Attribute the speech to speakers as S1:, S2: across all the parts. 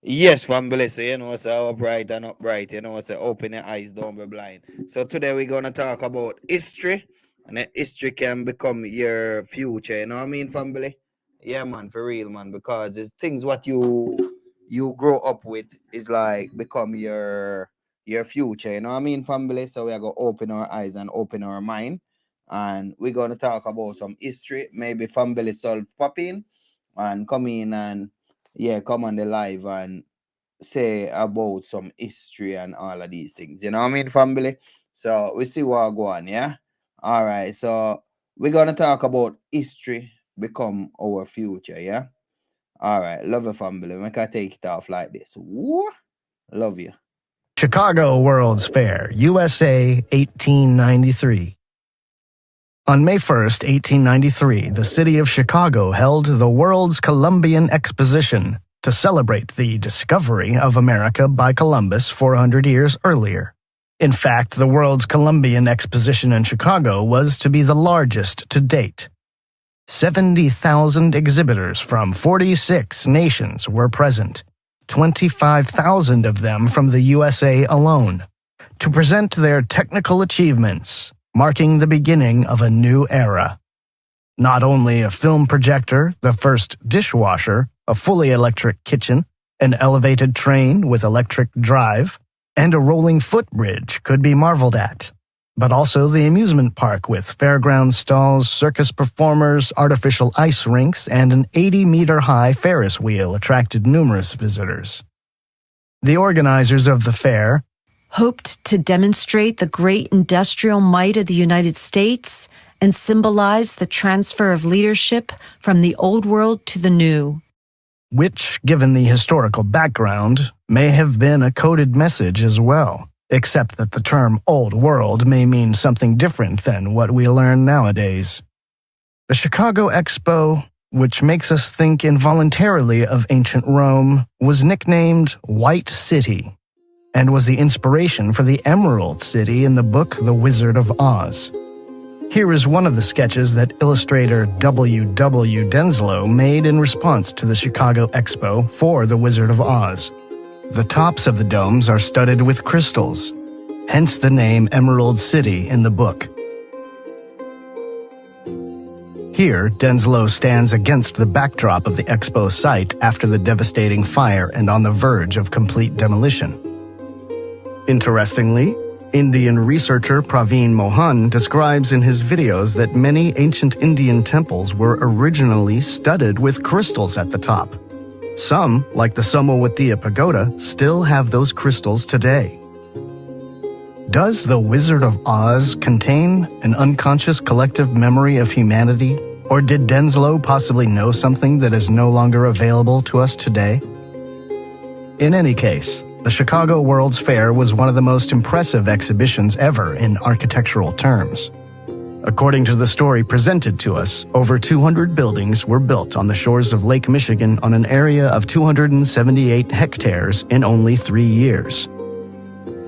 S1: Yes, family, so it's upright and upright, it's open your eyes, don't be blind. So today we're gonna talk about history, and history can become your future, you know what I mean, family? Yeah, man, for real, man, because it's things what you grow up with is like become your future, you know what I mean, family? So we are gonna open our eyes and open our mind, and we're gonna talk about some history, maybe family self pop in and come in and yeah, come on the live and say about some history and all of these things. You know what I mean, family? So we see what go on, yeah? All right, so we're gonna talk about history become our future, yeah? All right, love you, family. Make I take it off like this. Woo! Love you.
S2: Chicago World's Fair, USA, 1893. On May 1st, 1893, the city of Chicago held the World's Columbian Exposition to celebrate the discovery of America by Columbus 400 years earlier. In fact, the World's Columbian Exposition in Chicago was to be the largest to date. 70,000 exhibitors from 46 nations were present, 25,000 of them from the USA alone, to present their technical achievements, marking the beginning of a new era. Not only a film projector, the first dishwasher, a fully electric kitchen, an elevated train with electric drive, and a rolling footbridge could be marveled at, but also the amusement park with fairground stalls, circus performers, artificial ice rinks, and an 80-meter-high Ferris wheel attracted numerous visitors. The organizers of the fair
S3: hoped to demonstrate the great industrial might of the United States and symbolize the transfer of leadership from the old world to the new.
S2: which, given the historical background, may have been a coded message as well, except that the term Old World may mean something different than what we learn nowadays. The Chicago Expo, which makes us think involuntarily of ancient Rome, was nicknamed White City, and was the inspiration for the Emerald City in the book The Wizard of Oz. Here is one of the sketches that illustrator W. W. Denslow made in response to the Chicago Expo for The Wizard of Oz. The tops of the domes are studded with crystals, hence the name Emerald City in the book. Here, Denslow stands against the backdrop of the Expo site after the devastating fire and on the verge of complete demolition. Interestingly, Indian researcher Praveen Mohan describes in his videos that many ancient Indian temples were originally studded with crystals at the top. Some, like the Somawathiya Pagoda, still have those crystals today. Does The Wizard of Oz contain an unconscious collective memory of humanity, or did Denslow possibly know something that is no longer available to us today? In any case, the Chicago World's Fair was one of the most impressive exhibitions ever in architectural terms. According to the story presented to us, over 200 buildings were built on the shores of Lake Michigan on an area of 278 hectares in only 3 years.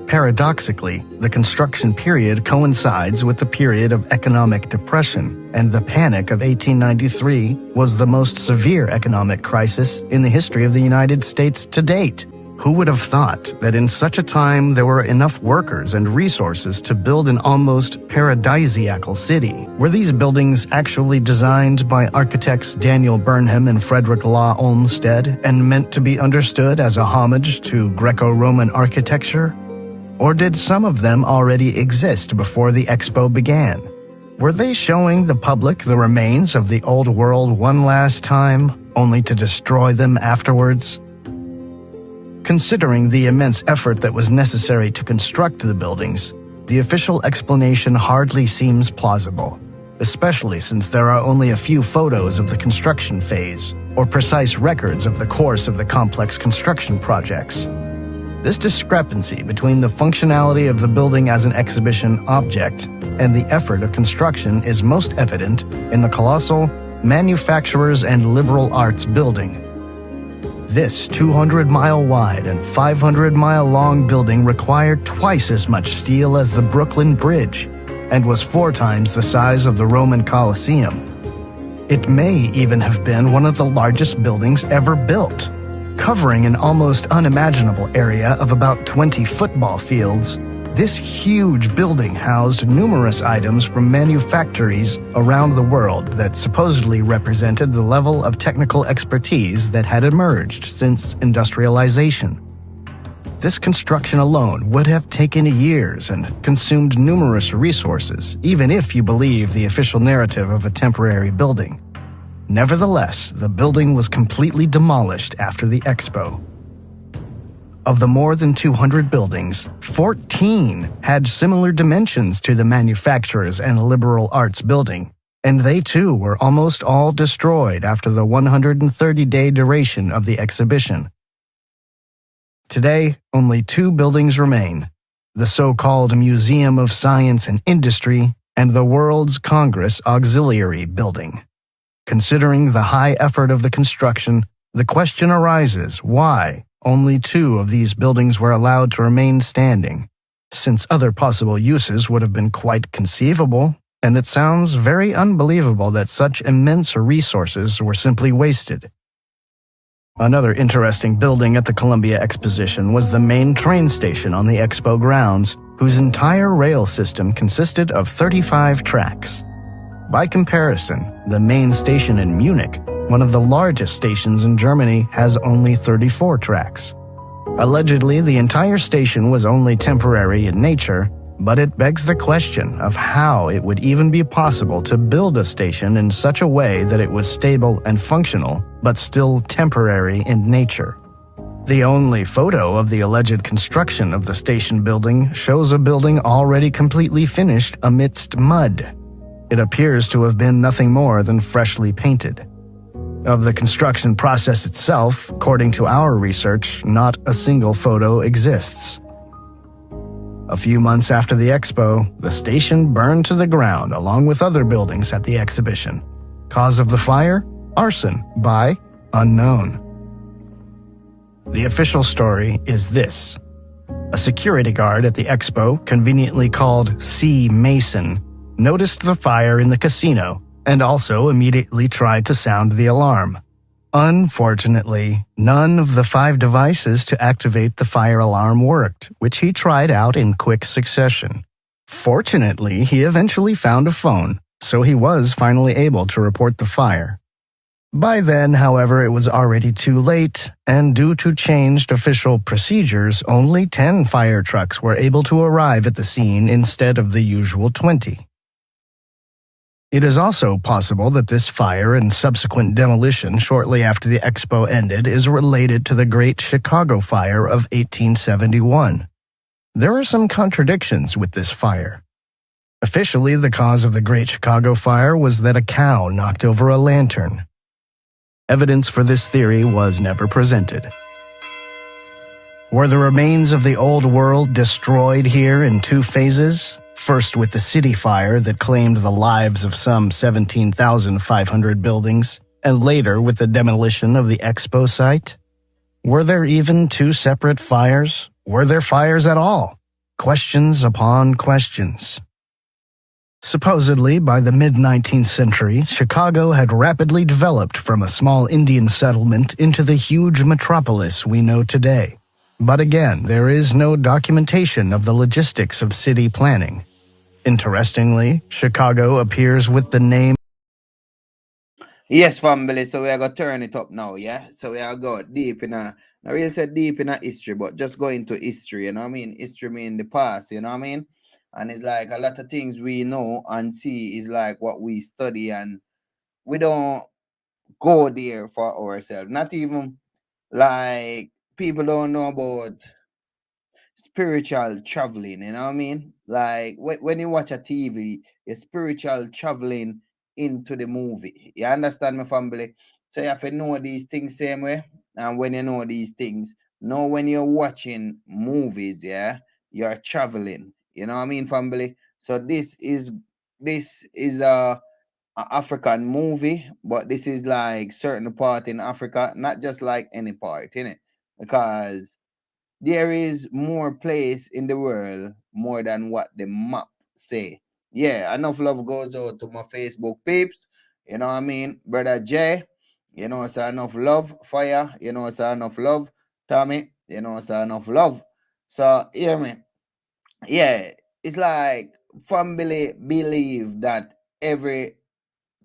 S2: Paradoxically, the construction period coincides with the period of economic depression, and the Panic of 1893 was the most severe economic crisis in the history of the United States to date. Who would have thought that in such a time there were enough workers and resources to build an almost paradisiacal city? Were these buildings actually designed by architects Daniel Burnham and Frederick Law Olmsted and meant to be understood as a homage to Greco-Roman architecture? Or did some of them already exist before the expo began? Were they showing the public the remains of the old world one last time, only to destroy them afterwards? Considering the immense effort that was necessary to construct the buildings, the official explanation hardly seems plausible, especially since there are only a few photos of the construction phase, or precise records of the course of the complex construction projects. This discrepancy between the functionality of the building as an exhibition object and the effort of construction is most evident in the colossal Manufacturers and Liberal Arts building. This 200-mile-wide and 500-mile-long building required twice as much steel as the Brooklyn Bridge and was 4 times the size of the Roman Colosseum. It may even have been one of the largest buildings ever built. covering an almost unimaginable area of about 20 football fields, this huge building housed numerous items from manufactories around the world that supposedly represented the level of technical expertise that had emerged since industrialization. This construction alone would have taken years and consumed numerous resources, even if you believe the official narrative of a temporary building. Nevertheless, the building was completely demolished after the expo. Of the more than 200 buildings, 14 had similar dimensions to the manufacturers and liberal arts building, and they too were almost all destroyed after the 130-day duration of the exhibition. Today, only 2 buildings remain: the so-called Museum of Science and Industry and the World's Congress Auxiliary Building. Considering the high effort of the construction, the question arises why only 2 of these buildings were allowed to remain standing, since other possible uses would have been quite conceivable, and it sounds very unbelievable that such immense resources were simply wasted. Another interesting building at the Columbia Exposition was the main train station on the expo grounds, whose entire rail system consisted of 35 tracks. By comparison, the main station in Munich, one of the largest stations in Germany, has only 34 tracks. Allegedly, the entire station was only temporary in nature, but it begs the question of how it would even be possible to build a station in such a way that it was stable and functional, but still temporary in nature. The only photo of the alleged construction of the station building shows a building already completely finished amidst mud. It appears to have been nothing more than freshly painted. Of the construction process itself, according to our research, not a single photo exists. A few months after the expo, the station burned to the ground along with other buildings at the exhibition. Cause of the fire? Arson by unknown. The official story is this. A security guard at the expo, conveniently called C. Mason, noticed the fire in the casino and also immediately tried to sound the alarm. Unfortunately, none of the 5 devices to activate the fire alarm worked, which he tried out in quick succession. Fortunately, he eventually found a phone, so he was finally able to report the fire. By then, however, it was already too late, and due to changed official procedures, only 10 fire trucks were able to arrive at the scene instead of the usual 20. It is also possible that this fire and subsequent demolition shortly after the expo ended is related to the Great Chicago Fire of 1871. There are some contradictions with this fire. Officially, the cause of the Great Chicago Fire was that a cow knocked over a lantern. Evidence for this theory was never presented. Were the remains of the old world destroyed here in 2 phases? First with the city fire that claimed the lives of some 17,500 buildings, and later with the demolition of the expo site? Were there even 2 separate fires? Were there fires at all? Questions upon questions. Supposedly, by the mid-19th century, Chicago had rapidly developed from a small Indian settlement into the huge metropolis we know today. But again, there is no documentation of the logistics of city planning. Interestingly, Chicago appears with the name.
S1: Yes, family. So we are gonna turn it up now, yeah. So we are go deep in a, I really said deep in a history, but just go into history, you know what I mean? History mean the past, you know what I mean? And it's like a lot of things we know and see is like what we study, and we don't go there for ourselves. Not even like people don't know about spiritual traveling, you know what I mean? Like when you watch a TV, you're spiritual traveling into the movie. You understand, my family? So you have to know these things same way. And when you know these things, know when you're watching movies, yeah, you're traveling. You know what I mean, family? So this is a African movie, but this is like certain part in Africa, not just like any part, innit? Because there is more place in the world more than what the map say. Yeah, enough love goes out to my Facebook peeps. You know what I mean? Brother Jay, You know, it's enough love, fire. You know, it's enough love, Tommy. You know, it's enough love. So, hear me. Yeah, it's like family believe that every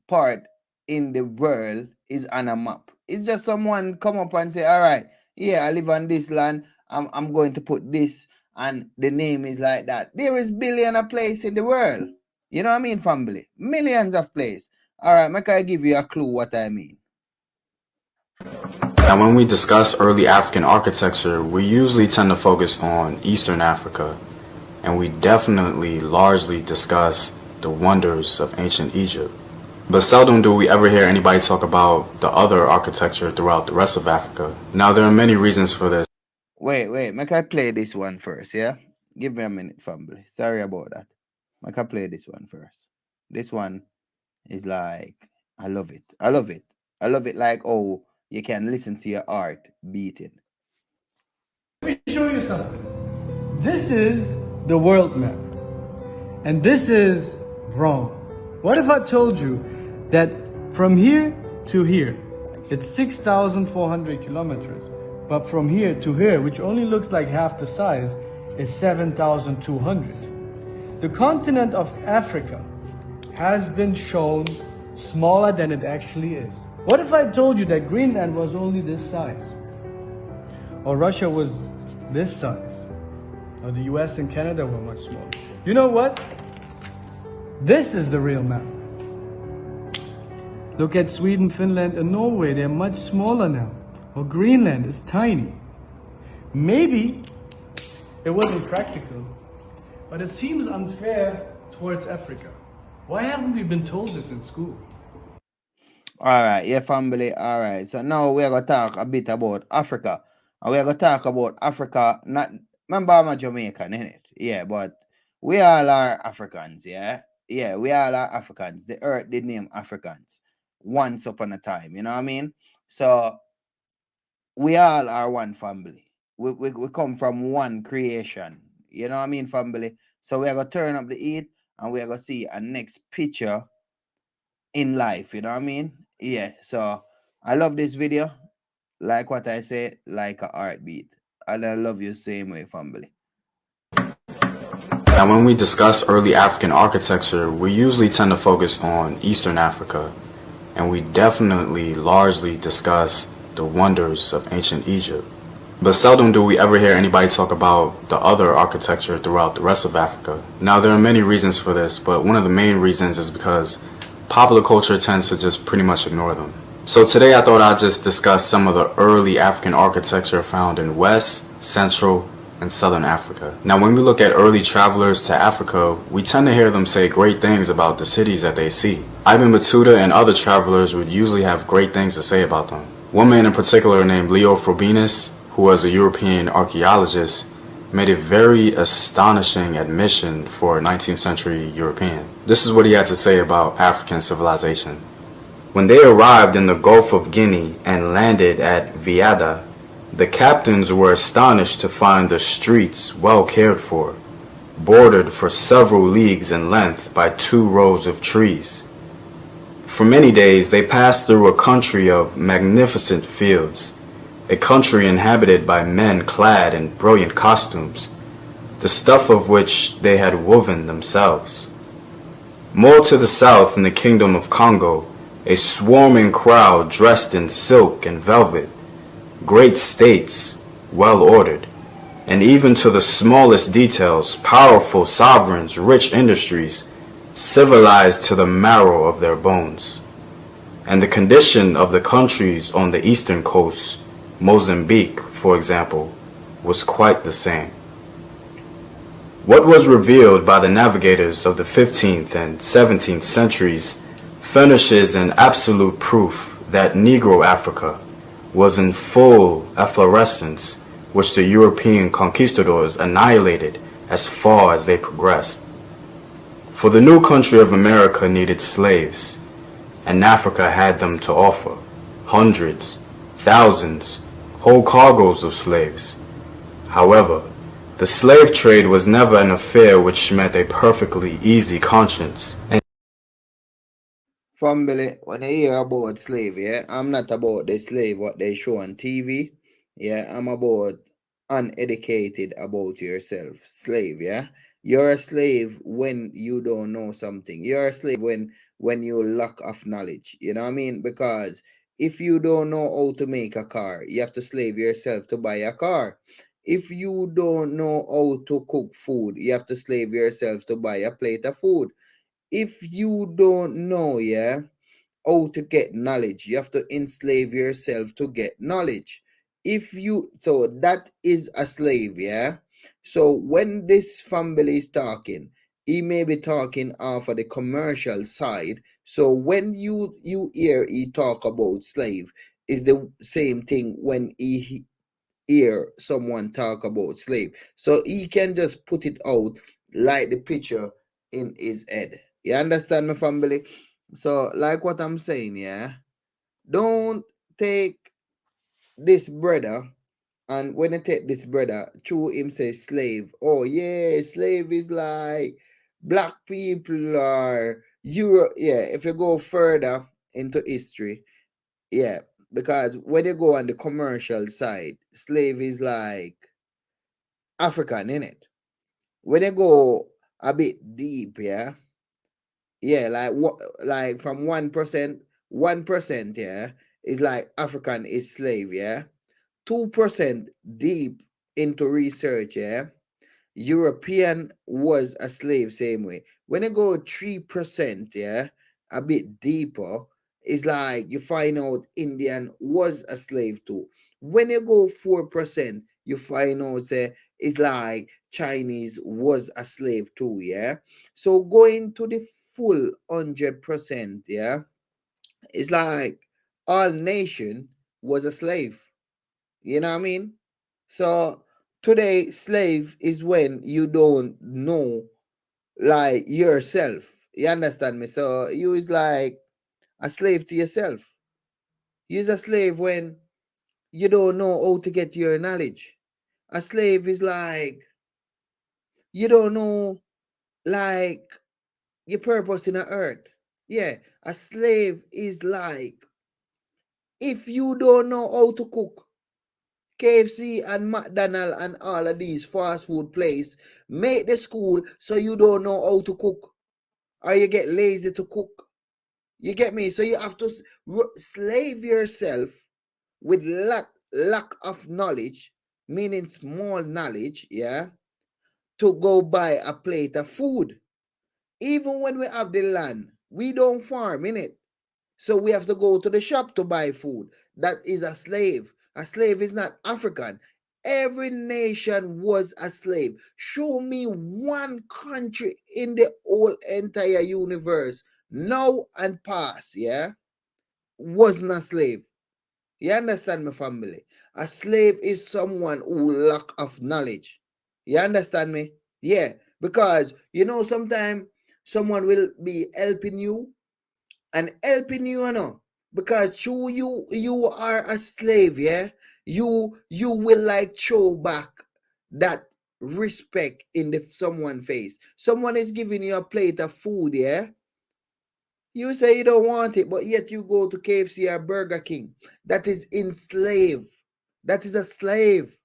S1: part in the world is on a map. It's just someone come up and say, all right, yeah, I live on this land. I'm going to put this, and the name is like that. There is billion of place in the world. You know what I mean, family? Millions of place. All right, make I give you a clue what I mean.
S4: Now, when we discuss early African architecture, we usually tend to focus on Eastern Africa, and we definitely largely discuss the wonders of ancient Egypt. But seldom do we ever hear anybody talk about the other architecture throughout the rest of Africa. Now, there are many reasons for this.
S1: Wait, make I play this one first, yeah? Give me a minute, family. Sorry about that. Make I play this one first. This one is like, I love it. I love it. I love it like, oh, you can listen to your heart beating.
S5: Let me show you something. This is the world map. And this is Rome. What if I told you that from here to here, it's 6,400 kilometers. But from here to here, which only looks like half the size, is 7,200. The continent of Africa has been shown smaller than it actually is. What if I told you that Greenland was only this size? Or Russia was this size? Or the US and Canada were much smaller? You know what? This is the real map. Look at Sweden, Finland, and Norway. They're much smaller now. Or Greenland is tiny. Maybe it wasn't practical, but it seems unfair towards Africa. Why haven't we been told this in school?
S1: All right, yeah, family. All right. So now we're going to talk a bit about Africa. And we're going to talk about Africa. Not, remember, I'm a Jamaican, innit? Yeah, but we all are Africans, yeah? Yeah, we all are Africans. The earth did name Africans once upon a time, you know what I mean? So we all are one family. We come from one creation, you know what I mean, family? So we're going to turn up the heat and we're going to see a next picture in life, you know what I mean? Yeah, so I love this video. Like what I say, like a heartbeat. And I love you same way, family.
S4: Now, when we discuss early African architecture, we usually tend to focus on Eastern Africa, and we definitely largely discuss the wonders of ancient Egypt. But seldom do we ever hear anybody talk about the other architecture throughout the rest of Africa. Now, there are many reasons for this, but one of the main reasons is because popular culture tends to just pretty much ignore them. So today I thought I'd just discuss some of the early African architecture found in West, Central, and Southern Africa. Now, when we look at early travelers to Africa, we tend to hear them say great things about the cities that they see. Ibn Battuta and other travelers would usually have great things to say about them. One man in particular named Leo Frobenius, who was a European archaeologist, made a very astonishing admission for a 19th century European. This is what he had to say about African civilization. When they arrived in the Gulf of Guinea and landed at Viada, the captains were astonished to find the streets well cared for, bordered for several leagues in length by 2 rows of trees. For many days they passed through a country of magnificent fields, a country inhabited by men clad in brilliant costumes, the stuff of which they had woven themselves. More to the south, in the kingdom of Congo, a swarming crowd dressed in silk and velvet, great states, well ordered, and even to the smallest details, powerful sovereigns, rich industries, civilized to the marrow of their bones. And the condition of the countries on the eastern coast, Mozambique, for example, was quite the same. What was revealed by the navigators of the 15th and 17th centuries furnishes an absolute proof that Negro Africa was in full efflorescence, which the European conquistadors annihilated as far as they progressed. For the new country of America needed slaves, and Africa had them to offer, hundreds, thousands, whole cargoes of slaves. However, the slave trade was never an affair which met a perfectly easy conscience.
S1: Family, when I hear about slave, yeah, I'm not about the slave what they show on TV. Yeah, I'm about uneducated about yourself. Slave, yeah. You're a slave when you don't know something. You're a slave when you lack of knowledge. You know what I mean? Because if you don't know how to make a car, you have to slave yourself to buy a car. If you don't know how to cook food, you have to slave yourself to buy a plate of food. If you don't know, yeah, how to get knowledge, you have to enslave yourself to get knowledge. If you, so that is a slave, yeah. So when this family is talking, he may be talking off of the commercial side. So when you hear he talk about slave, is the same thing when he hear someone talk about slave. So he can just put it out like the picture in his head. You understand, my family? So, like what I'm saying, yeah, don't take this brother, and when I take this brother, through him say slave. Oh yeah, slave is like black people or Europe. Yeah, if you go further into history, yeah, because when you go on the commercial side, slave is like African in it. When you go a bit deep, yeah, yeah, like what, like from 1%, yeah, is like African is slave, yeah. 2% deep into research, yeah. European was a slave same way. When you go 3%, yeah, a bit deeper, it's like you find out Indian was a slave too. When you go 4%, you find out say it's like Chinese was a slave too, yeah. So going to the full 100%, yeah, it's like all nation was a slave. You know what I mean? So today, slave is when you don't know like yourself. You understand me? So you is like a slave to yourself. You's a slave when you don't know how to get your knowledge. A slave is like you don't know like your purpose in the earth. Yeah, a slave is like if you don't know how to cook, KFC and McDonald and all of these fast food places make the school so you don't know how to cook or you get lazy to cook. You get me? So you have to slave yourself with lack of knowledge, meaning small knowledge, yeah, to go buy a plate of food. Even when we have the land, we don't farm in it. So we have to go to the shop to buy food. That is a slave. A slave is not African. Every nation was a slave. Show me one country in the whole entire universe, now and past, yeah, wasn't a slave. You understand, my family? A slave is someone who lack of knowledge. You understand me? Yeah, because you know sometimes someone will be helping you and helping you, you know, because through you are a slave, yeah. You will like throw back that respect in the someone face. Someone is giving you a plate of food, yeah. You say you don't want it, but yet you go to KFC or Burger King. That is enslave. That is a slave.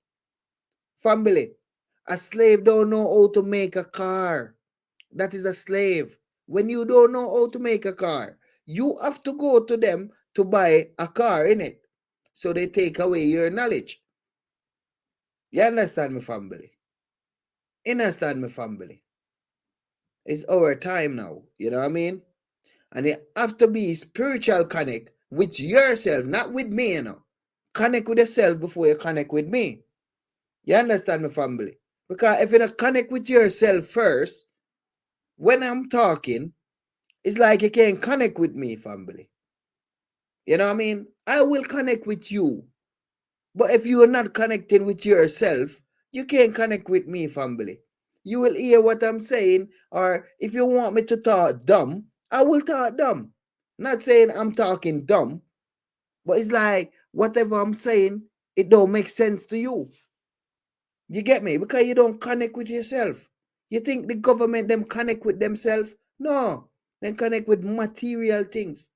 S1: Family. A slave don't know how to make a car. That is a slave. When you don't know how to make a car, you have to go to them to buy a car in it. So they take away your knowledge. You understand me, family? You understand me, family? It's our time now. You know what I mean? And you have to be spiritual connect with yourself, not with me, you know. Connect with yourself before you connect with me. You understand me, family? Because if you don't connect with yourself first, when I'm talking, it's like you can't connect with me, family. You know what I mean? I will connect with you. But if you are not connecting with yourself, you can't connect with me, family. You will hear what I'm saying, or if you want me to talk dumb, I will talk dumb. Not saying I'm talking dumb, but it's like whatever I'm saying, it don't make sense to you. You get me? Because you don't connect with yourself. You think the government them connect with themselves? No. They connect with material things.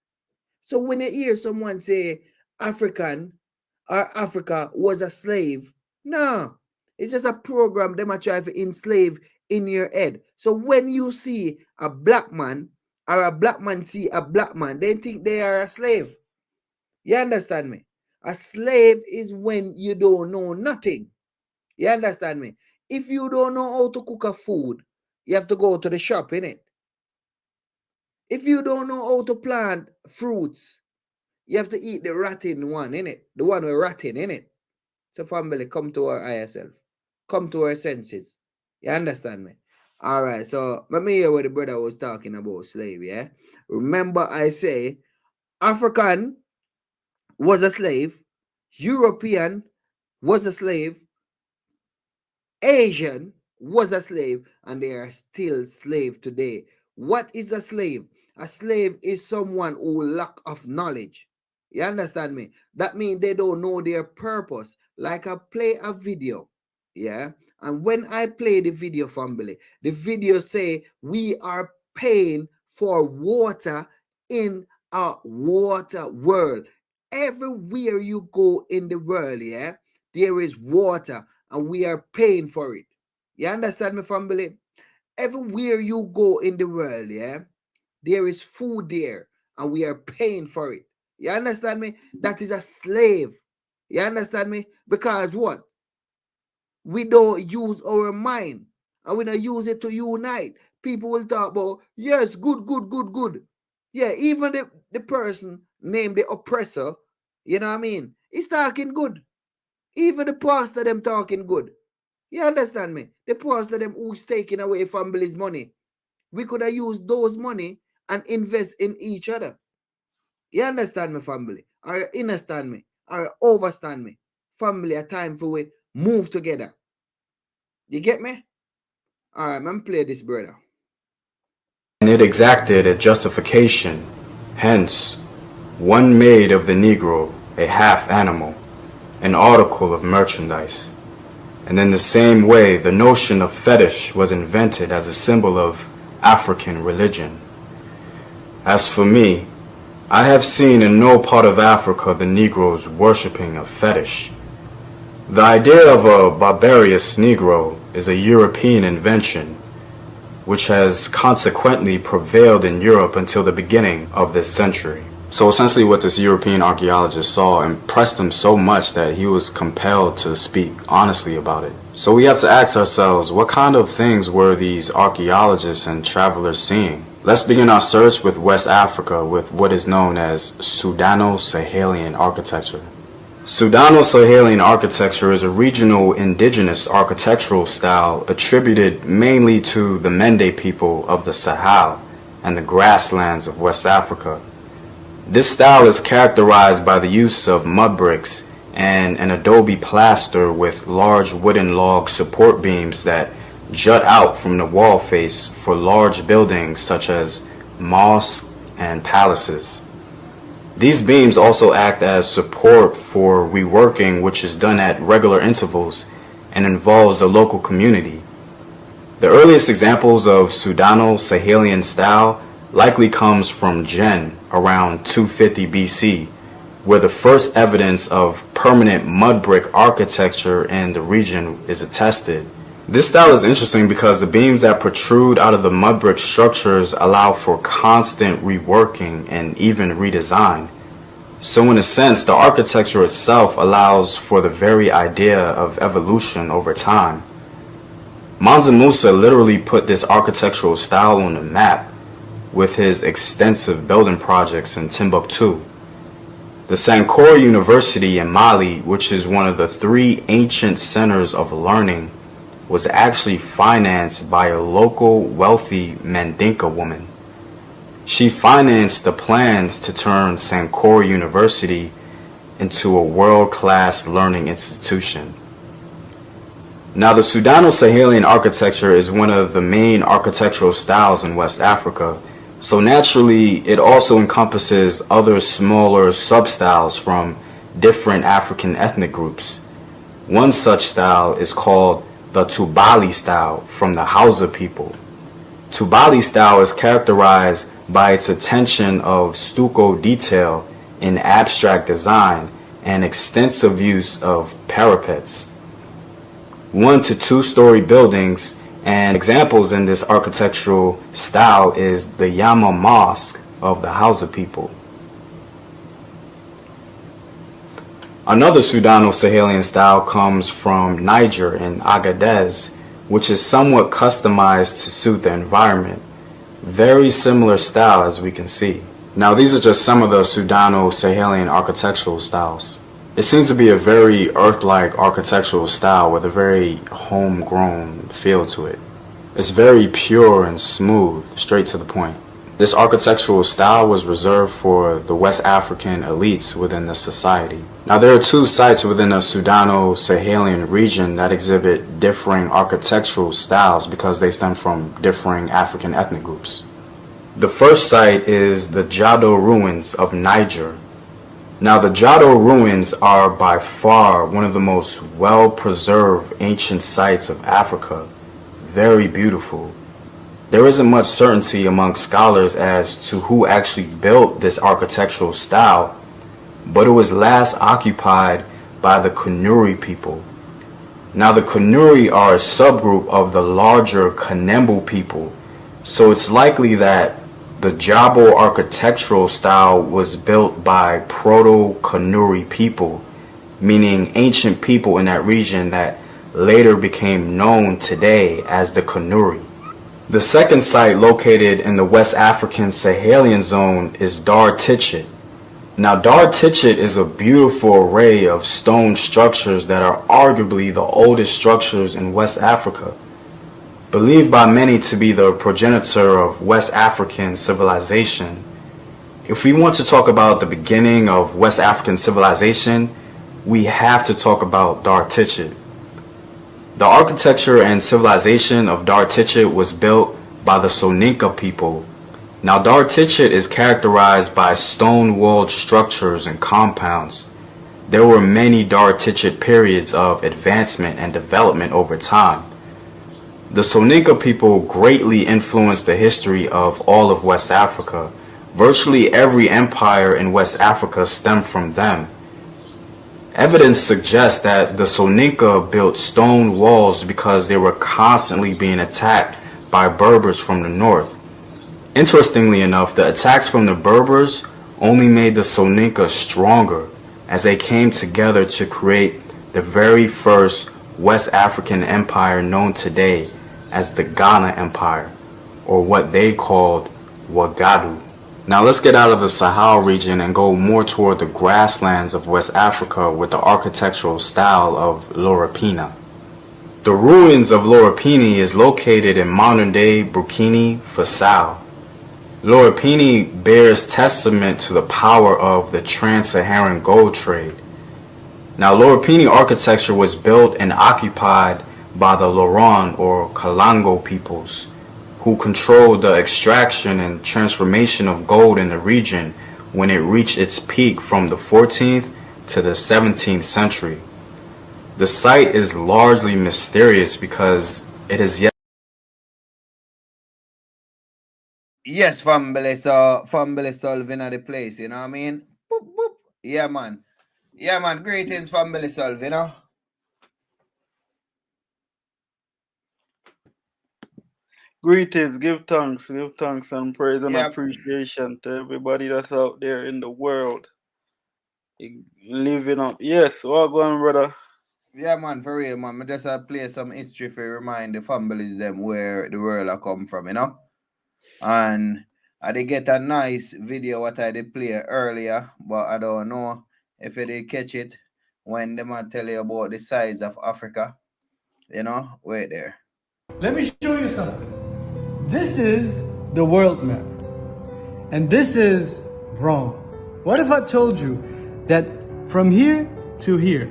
S1: So when you hear someone say African or Africa was a slave, no, it's just a program them are trying to enslave in your head. So when you see a black man or a black man see a black man, they think they are a slave. You understand me? A slave is when you don't know nothing. You understand me? If you don't know how to cook a food, you have to go to the shop, innit? If you don't know how to plant fruits, you have to eat the rotten one, innit? The one with rotten, innit? So family, come to our higher self. Come to our senses. You understand me? All right, so let me hear what the brother was talking about slave, yeah? Remember I say African was a slave, European was a slave, Asian was a slave, and they are still slave today. What is a slave? A slave is someone who lack of knowledge. You understand me? That means they don't know their purpose. Like I play a video, yeah? And when I play the video, family, the video say we are paying for water in a water world. Everywhere you go in the world, yeah, there is water and we are paying for it. You understand me, family? Everywhere you go in the world, yeah, there is food there and we are paying for it. You understand me? That is a slave. You understand me? Because what? We don't use our mind and we don't use it to unite. People will talk about, yes, good, good, good, good. Yeah, even the person named the oppressor, you know what I mean? He's talking good. Even the pastor them talking good. You understand me? The pastor them who's taking away families' money. We could have used those money and invest in each other. You understand me, family? Or you understand me? Or you overstand me? Family, a time for we move together. You get me? Alright, man, play this, brother.
S4: And it exacted a justification. Hence, one made of the Negro a half animal, an article of merchandise. And in the same way, the notion of fetish was invented as a symbol of African religion. As for me, I have seen in no part of Africa the Negroes worshipping a fetish. The idea of a barbarous Negro is a European invention, which has consequently prevailed in Europe until the beginning of this century. So essentially what this European archaeologist saw impressed him so much that he was compelled to speak honestly about it. So we have to ask ourselves, what kind of things were these archaeologists and travelers seeing? Let's begin our search with West Africa with what is known as Sudano-Sahelian architecture. Sudano-Sahelian architecture is a regional indigenous architectural style attributed mainly to the Mende people of the Sahel and the grasslands of West Africa. This style is characterized by the use of mud bricks and an adobe plaster with large wooden log support beams that jut out from the wall face for large buildings such as mosques and palaces. These beams also act as support for reworking, which is done at regular intervals and involves the local community. The earliest examples of Sudano-Sahelian style likely comes from Jen around 250 BC, where the first evidence of permanent mud brick architecture in the region is attested. This style is interesting because the beams that protrude out of the mud brick structures allow for constant reworking and even redesign. So in a sense, the architecture itself allows for the very idea of evolution over time. Mansa Musa literally put this architectural style on the map with his extensive building projects in Timbuktu. The Sankore University in Mali, which is one of the 3 ancient centers of learning, was actually financed by a local wealthy Mandinka woman. She financed the plans to turn Sankore University into a world-class learning institution. Now, the Sudano-Sahelian architecture is one of the main architectural styles in West Africa, so naturally it also encompasses other smaller sub-styles from different African ethnic groups. One such style is called the Tubali style from the Hausa people. Tubali style is characterized by its attention of stucco detail in abstract design and extensive use of parapets. 1 to 2 story buildings, and examples in this architectural style is the Yama Mosque of the Hausa people. Another Sudano-Sahelian style comes from Niger and Agadez, which is somewhat customized to suit the environment. Very similar style, as we can see. Now, these are just some of the Sudano-Sahelian architectural styles. It seems to be a very earth-like architectural style with a very homegrown feel to it. It's very pure and smooth, straight to the point. This architectural style was reserved for the West African elites within the society. Now, there are 2 sites within the Sudano-Sahelian region that exhibit differing architectural styles because they stem from differing African ethnic groups. The first site is the Jado ruins of Niger. Now, the Jado ruins are by far one of the most well-preserved ancient sites of Africa. Very beautiful. There isn't much certainty among scholars as to who actually built this architectural style, but it was last occupied by the Kanuri people. Now, the Kanuri are a subgroup of the larger Kanembu people, so it's likely that the Jabo architectural style was built by Proto-Kanuri people, meaning ancient people in that region that later became known today as the Kanuri. The second site located in the West African Sahelian zone is Dar Tichet. Now, Dar Tichet is a beautiful array of stone structures that are arguably the oldest structures in West Africa. Believed by many to be the progenitor of West African civilization. If we want to talk about the beginning of West African civilization, we have to talk about Dar Tichet. The architecture and civilization of Dar Tichet was built by the Soninka people. Now, Dar Tichet is characterized by stone-walled structures and compounds. There were many Dar Tichet periods of advancement and development over time. The Soninka people greatly influenced the history of all of West Africa. Virtually every empire in West Africa stemmed from them. Evidence suggests that the Soninka built stone walls because they were constantly being attacked by Berbers from the north. Interestingly enough, the attacks from the Berbers only made the Soninka stronger as they came together to create the very first West African empire known today as the Ghana Empire, or what they called Wagadu. Now let's get out of the Sahel region and go more toward the grasslands of West Africa with the architectural style of Lorapina. The ruins of Lorapini is located in modern-day Burkina Faso. Lorapini bears testament to the power of the trans-Saharan gold trade. Now, Lorapini architecture was built and occupied by the Loran or Kalango peoples, who controlled the extraction and transformation of gold in the region when it reached its peak from the 14th to the 17th century. The site is largely mysterious because it is yet.
S1: Yes, family, so family solving at the place, you know what I mean? Boop, boop. Yeah, man. Yeah, man. Greetings, family solve, you know?
S6: Greetings, give thanks and praise and
S1: Yep.
S6: appreciation to everybody that's out there in the world living up. Yes, what going, brother?
S1: Yeah, man, for real, man. I just play some history for remind the families them where the world I come from, you know? And I did get a nice video what I did play earlier, but I don't know if you did catch it when them I tell you about the size of Africa. You know, wait there.
S5: Let me show you something. This is the world map. And this is Rome. What if I told you that from here to here,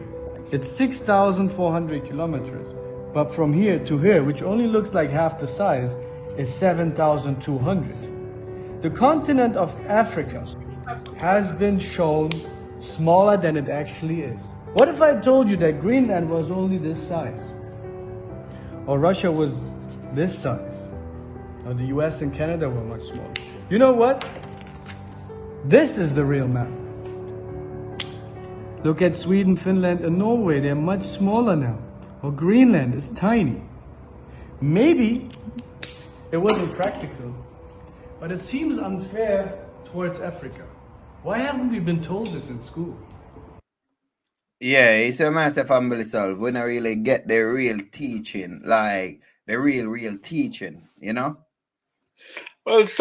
S5: it's 6,400 kilometers. But from here to here, which only looks like half the size, is 7,200. The continent of Africa has been shown smaller than it actually is. What if I told you that Greenland was only this size? Or Russia was this size? Now, the US and Canada were much smaller. You know what? This is the real map. Look at Sweden, Finland, and Norway. They're much smaller now. Or Greenland is tiny. Maybe it wasn't practical, but it seems unfair towards Africa. Why haven't we been told this in school?
S1: Yeah, it's a massive family solve. We don't really get the real teaching, like the real teaching, you know?
S6: Well, it's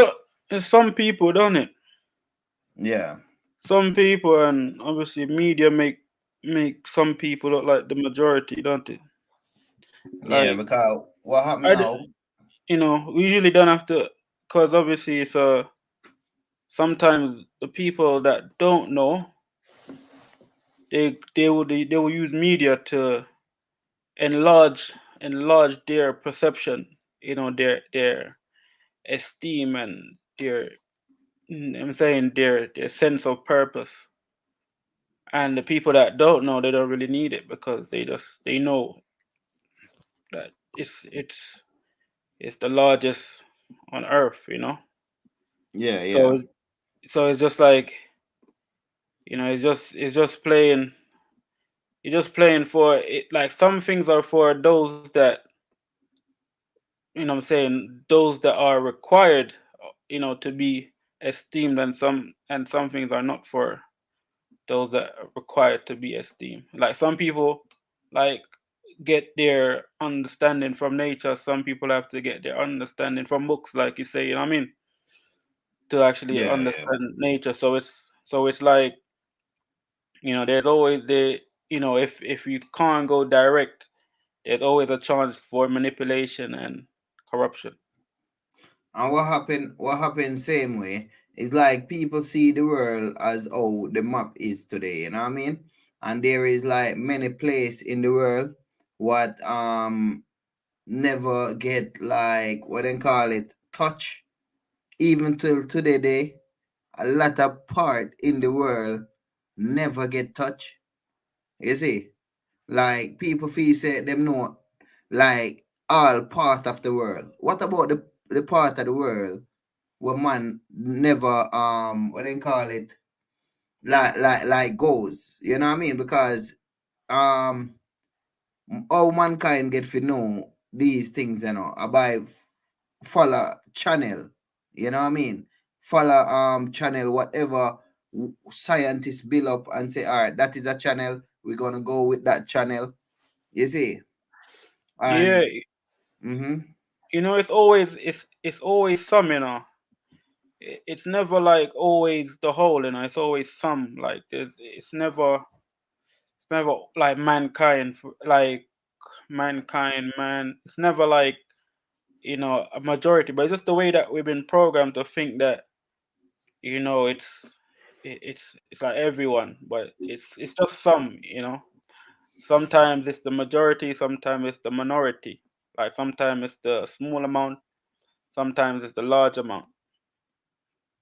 S6: some people, don't it?
S1: Yeah.
S6: Some people, and obviously media make some people look like the majority, don't it?
S1: Yeah,
S6: Like
S1: because what happened
S6: I,
S1: now?
S6: we usually don't have to, because obviously it's sometimes the people that don't know, they will use media to enlarge their perception, their esteem and their I'm saying their sense of purpose. And the people that don't know, they don't really need it because they know that it's the largest on earth,
S1: Yeah, yeah.
S6: So it's just like, it's just playing. You're just playing for it. Like some things are for those that, I'm saying, those that are required, to be esteemed, and some things are not for those that are required to be esteemed. Like some people, like, get their understanding from nature. Some people have to get their understanding from books, like you say. You know what I mean? To actually
S1: Yeah, yeah.
S6: understand nature. So it's like, there's always if you can't go direct, there's always a chance for manipulation and corruption.
S1: And what happened same way is like people see the world as how the map is today, you know what I mean? And there is like many place in the world what never get like what they call it touch. Even till today day, a lot of part in the world never get touch. You see? Like people feel say them know like all part of the world. What about the part of the world where man never what they call it like goes? You know what I mean? Because um how mankind get to know these things, by follow channel. You know what I mean? Follow channel whatever scientists build up and say, all right, that is a channel. We're gonna go with that channel. You see?
S6: Yeah,
S1: And mm-hmm.
S6: it's always some. It's never like always the whole. It's always some. Like it's never like mankind, man. It's never like, a majority, but it's just the way that we've been programmed to think that, it's like everyone, but it's just some. Sometimes it's the majority, sometimes it's the minority. Like sometimes it's the small amount, sometimes it's the large amount.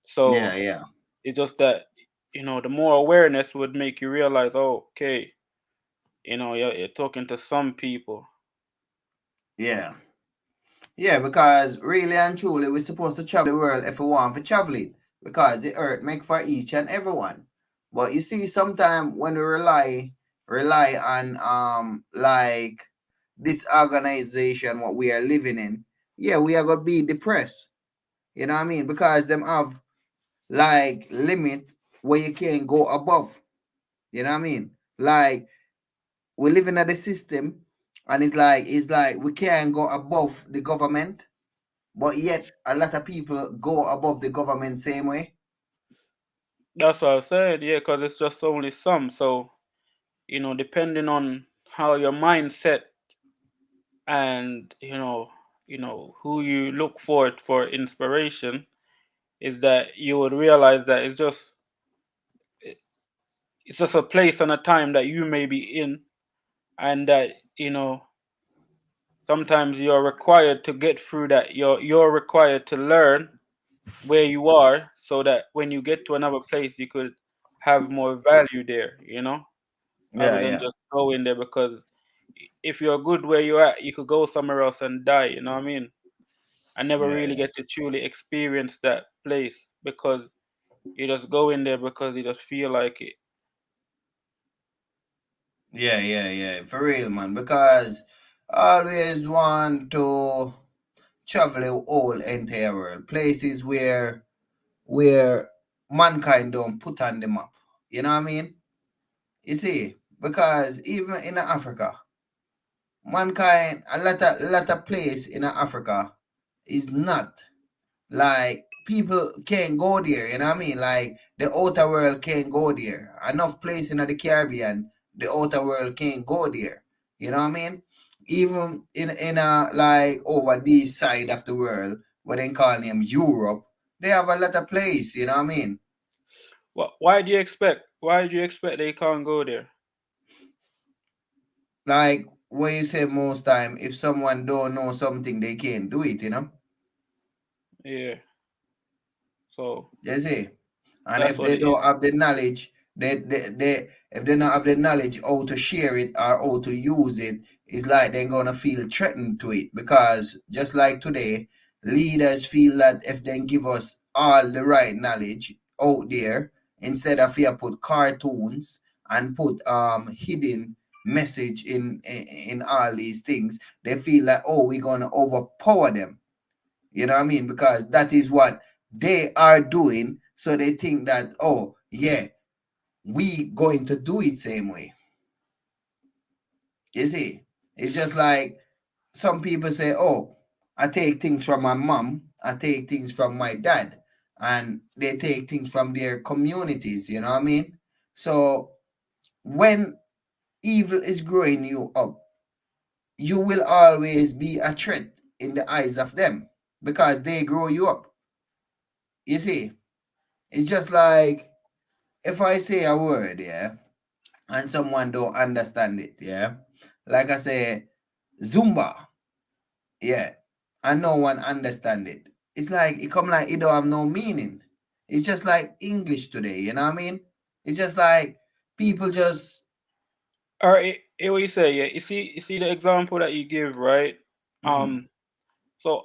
S1: Yeah,
S6: So
S1: yeah.
S6: it's just that, the more awareness would make you realize, oh, okay, you're talking to some people.
S1: Yeah. Yeah, because really and truly, we're supposed to travel the world if we want to travel it. Because the earth make for each and everyone. But you see, sometimes when we rely on like this organization what we are living in, yeah, we are gonna be depressed. You know what I mean? Because them have like limit where you can go above. You know what I mean? Like we're living at the system and it's like we can't go above the government, but yet a lot of people go above the government same way.
S6: That's what I said, yeah, because it's just only some. So, depending on how your mindset and, who you look for inspiration, is that you would realize that it's just a place and a time that you may be in, and that, sometimes you're required to get through that. You're required to learn where you are, so that when you get to another place, you could have more value there, rather
S1: Yeah,
S6: than
S1: yeah.
S6: just going there. Because if you're good where you're at, you could go somewhere else and die. You know what I mean? I never
S1: Yeah,
S6: really get to truly experience that place because you just go in there because you just feel like it.
S1: yeah. For real, man. Because I always want to travel the whole entire world. Places where mankind don't put on the map. You know what I mean? You see, because even in Africa, mankind a lot of place in Africa is not like people can't go there. You know what I mean? Like the outer world can't go there. Enough place in the Caribbean, the outer world can't go there. You know what I mean? Even in a like over this side of the world, what they call them Europe, they have a lot of place. You know what I mean?
S6: Why do you expect? Why do you expect they can't go there?
S1: Like what you say most time, if someone don't know something, they can't do it. You know?
S6: Yeah. So
S1: You see? And
S6: that's
S1: if
S6: what
S1: they
S6: it is.
S1: don't have the knowledge, they if they don't have the knowledge how to share it or how to use it, it's like they're gonna feel threatened to it. Because just like today, leaders feel that if they give us all the right knowledge out there, instead of here put cartoons and put hidden message in all these things, they feel like, oh, we're gonna overpower them. You know what I mean? Because that is what they are doing. So they think that, oh, yeah, we going to do it same way. You see? It's just like some people say, oh, I take things from my mom, I take things from my dad, and they take things from their communities, you know what I mean? So when evil is growing you up, you will always be a threat in the eyes of them because they grow you up. You see? It's just like if I say a word, yeah, and someone don't understand it, yeah, like I say Zumba, yeah, and no one understand it. It's like it come like it don't have no meaning. It's just like English today, you know what I mean? It's just like people just
S6: All right, what you say? Yeah, you see the example that you give, right?
S1: mm,
S6: So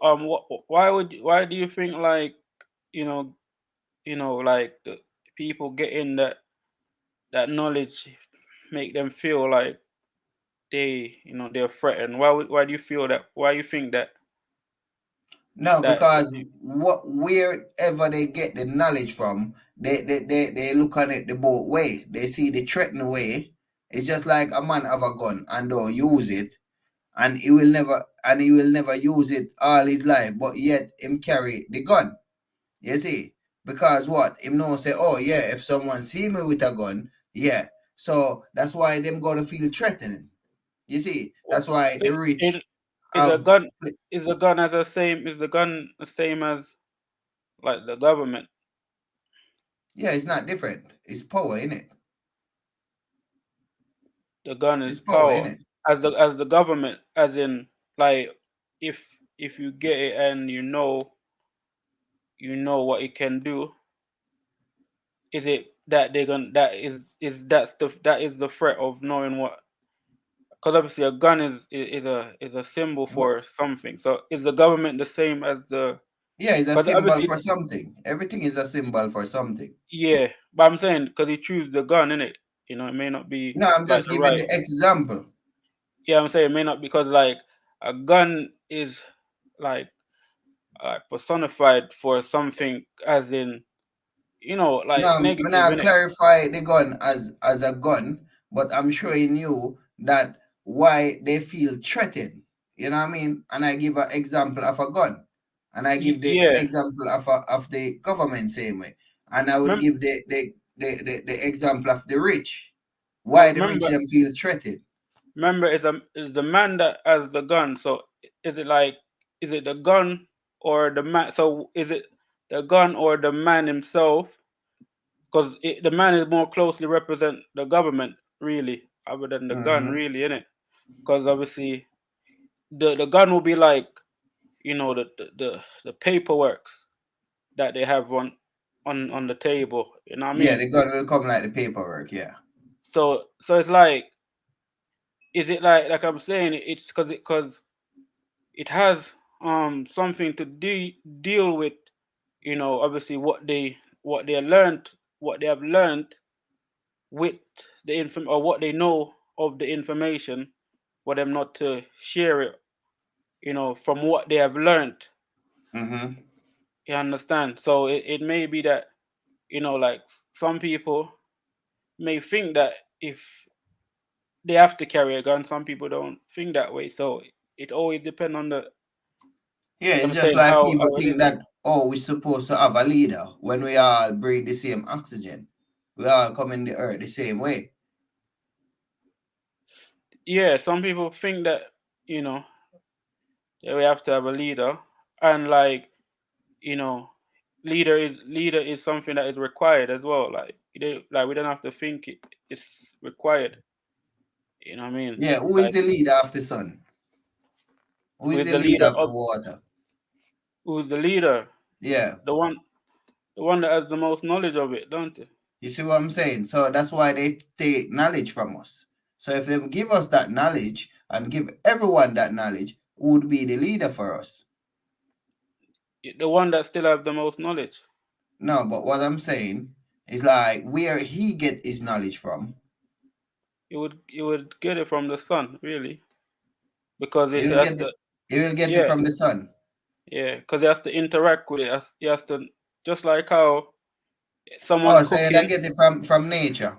S6: why do you think like you know like the people getting that knowledge make them feel like they're threatened? Why do you feel that? Why you think
S1: no,
S6: that
S1: because what wherever they get the knowledge from, they look on it the both way. They see the threatening way. It's just like a man have a gun and don't use it, and he will never use it all his life, but yet him carry the gun. You see? Because what? Him know say, oh yeah, if someone see me with a gun, yeah. So that's why them gonna feel threatening. You see? That's why the
S6: it
S1: rich
S6: is a
S1: have
S6: gun is the gun the same as like the government?
S1: yeah, it's not different. It's power in it.
S6: The gun is
S1: It's power in
S6: power
S1: it.
S6: as the government, as in like if you get it and you know what it can do. Is it that they're gonna that is the threat of knowing what? Because obviously a gun is a symbol
S1: But
S6: for something. So is the government the same as the?
S1: yeah, it's a
S6: Because
S1: symbol
S6: obviously,
S1: for something. Everything is a symbol for something.
S6: yeah. But I'm saying because he choose the gun in it. It may not be
S1: No, I'm
S6: like
S1: just
S6: the
S1: giving
S6: right.
S1: the example.
S6: Yeah, I'm saying it may not because like a gun is like personified for something, as in
S1: No,
S6: like
S1: I'm
S6: negative in
S1: gonna
S6: it.
S1: clarify the gun as a gun, but I'm showing you that why they feel threatened. You know what I mean? And I give an example of a gun, and I give the
S6: Yeah.
S1: example of the government same way, and I would
S6: Mem-
S1: give the example of the rich. Why the rich
S6: remember,
S1: them feel threatened?
S6: is the man that has the gun. So is it like is it the gun or the man? So is it the gun or the man himself? Because the man is more closely represent the government, really, other than the gun,
S1: Mm-hmm.
S6: really, innit? Because obviously the gun will be like the paperwork that they have on the table. You know what I
S1: Yeah,
S6: mean?
S1: the gun will come like the paperwork. Yeah.
S6: So it's like, is it like I'm saying it's because it has something to deal with, obviously what they learned, what they have learned with the or what they know of the information, for them not to share it, from what they have learned.
S1: Mm-hmm.
S6: You understand? So it may be that, like some people may think that if they have to carry a gun, some people don't think that way. So it always depends on the,
S1: Yeah, it's
S6: I'm
S1: just
S6: saying,
S1: like
S6: how
S1: people
S6: it
S1: think
S6: is.
S1: that, oh, we're supposed to have a leader when we all breathe the same oxygen. We all come in the earth the same way.
S6: Yeah, some people think that, you know that we have to have a leader, and like, you know leader is something that is required as well. Like, we don't have to think it's required. You know what I mean?
S1: Yeah, who is
S6: Like,
S1: the leader of the sun? Who is
S6: who's
S1: the
S6: the
S1: leader
S6: leader
S1: of the
S6: of
S1: water?
S6: who's the leader?
S1: Yeah.
S6: The one that has the most knowledge of it, don't it?
S1: You see what I'm saying? So that's why they take knowledge from us. So if they give us that knowledge and give everyone that knowledge, who would be the leader for us?
S6: The one that still have the most knowledge.
S1: No, but what I'm saying is like where he get his knowledge from.
S6: You would get it from the sun, really, because
S1: He
S6: it
S1: will
S6: has
S1: get it.
S6: to.
S1: He will get it
S6: Yeah,
S1: from the sun.
S6: yeah, because it has to interact with it. He has to, just like how someone
S1: Oh, so you don't
S6: cooking.
S1: get it from nature.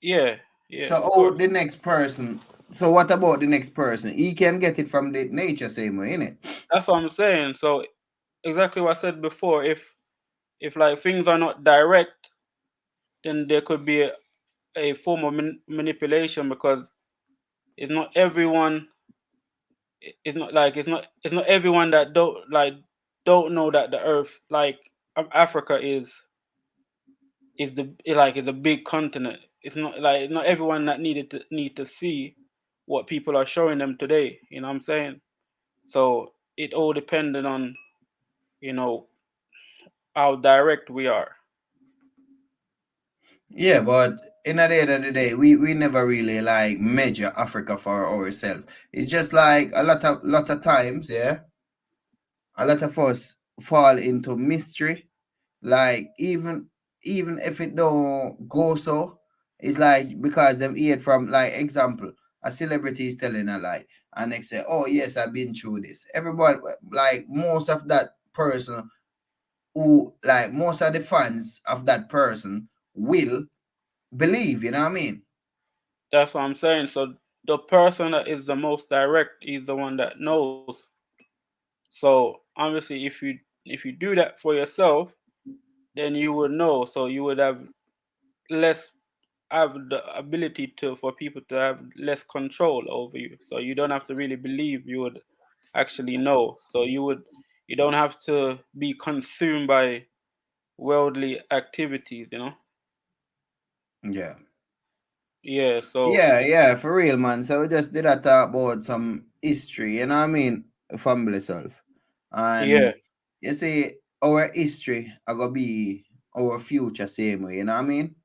S6: Yeah, yeah,
S1: So
S6: of
S1: oh,
S6: course.
S1: the next person. So what about the next person? He can get it from the nature same way, innit?
S6: That's what I'm saying. So exactly what I said before. If like things are not direct, then there could be a form of manipulation, because it's not everyone. It's not everyone that don't know that the Earth, like, Africa is a big continent. It's not like not everyone that need to see what people are showing them today. You know what I'm saying? So it all depended on, you know how direct we are.
S1: Yeah, but in the end of the day, we never really like measure Africa for ourselves. It's just like a lot of times, yeah, a lot of us fall into mystery. Like even if it don't go so, it's like because them hear from, like, example, a celebrity is telling a lie and they say, oh yes, I've been through this. Everybody, like most of that person who, like most of the fans of that person will believe, you know what I mean?
S6: That's what I'm saying. So the person that is the most direct is the one that knows. So obviously, if you do that for yourself, then you would know. So you would less have the ability to for people to have less control over you. So you don't have to really believe, you would actually know. So you don't have to be consumed by worldly activities.
S1: Yeah.
S6: Yeah. So
S1: Yeah, for real, man. So we just did a talk about some history, you know what I mean? Family self.
S6: yeah,
S1: And you see, our history are gonna be our future same way, you know what I mean?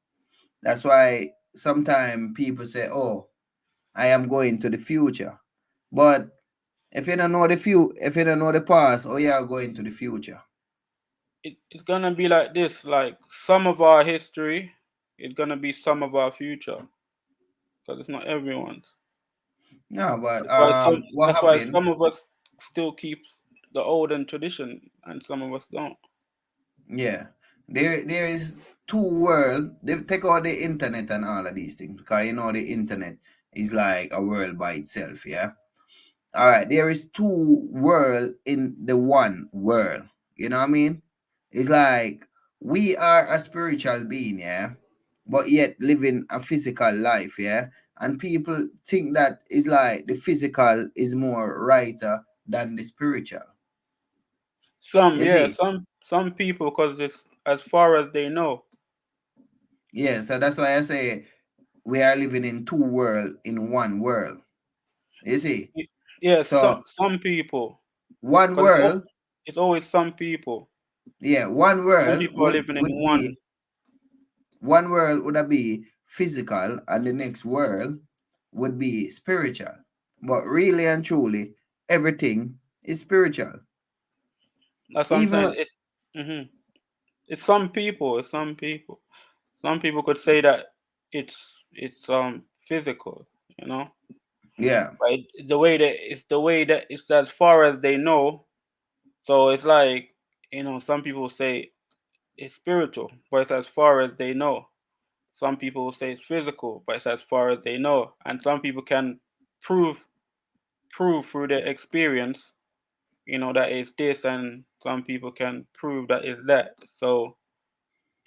S1: That's why sometimes people say, oh, I am going to the future. But if you don't know if you don't know the past, oh, you are going to the future.
S6: it's gonna be like this. Like, some of our history is gonna be some of our future, because it's not everyone's.
S1: No, but
S6: That's why
S1: what happened?
S6: some of us still keep the olden tradition, and some of us don't.
S1: Yeah, there is two world. They take out the internet and all of these things because you know the internet is like a world by itself. Yeah. All right. There is two world in the one world. You know what I mean? It's like we are a spiritual being, yeah, but yet living a physical life, yeah. And people think that is like the physical is more righter than the spiritual.
S6: Some,
S1: You
S6: yeah,
S1: see?
S6: some people, because it's as far as they know.
S1: Yeah. So that's why I say we are living in two world in one world. You see?
S6: Yeah,
S1: So
S6: some people,
S1: one
S6: because
S1: world,
S6: it's always some people.
S1: yeah, one
S6: Some
S1: world
S6: people are
S1: would
S6: living in
S1: would
S6: one.
S1: be one world would be physical and the next world would be spiritual. But really and truly, everything is spiritual.
S6: That's what I'm
S1: Even
S6: saying. It's some people. It's some people. Some people could say that it's physical, you know.
S1: yeah,
S6: But the way that it's as far as they know. So it's like, some people say it's spiritual, but it's as far as they know. Some people will say it's physical, but it's as far as they know. And some people can prove prove through their experience, that it's this, and some people can prove that it's that. So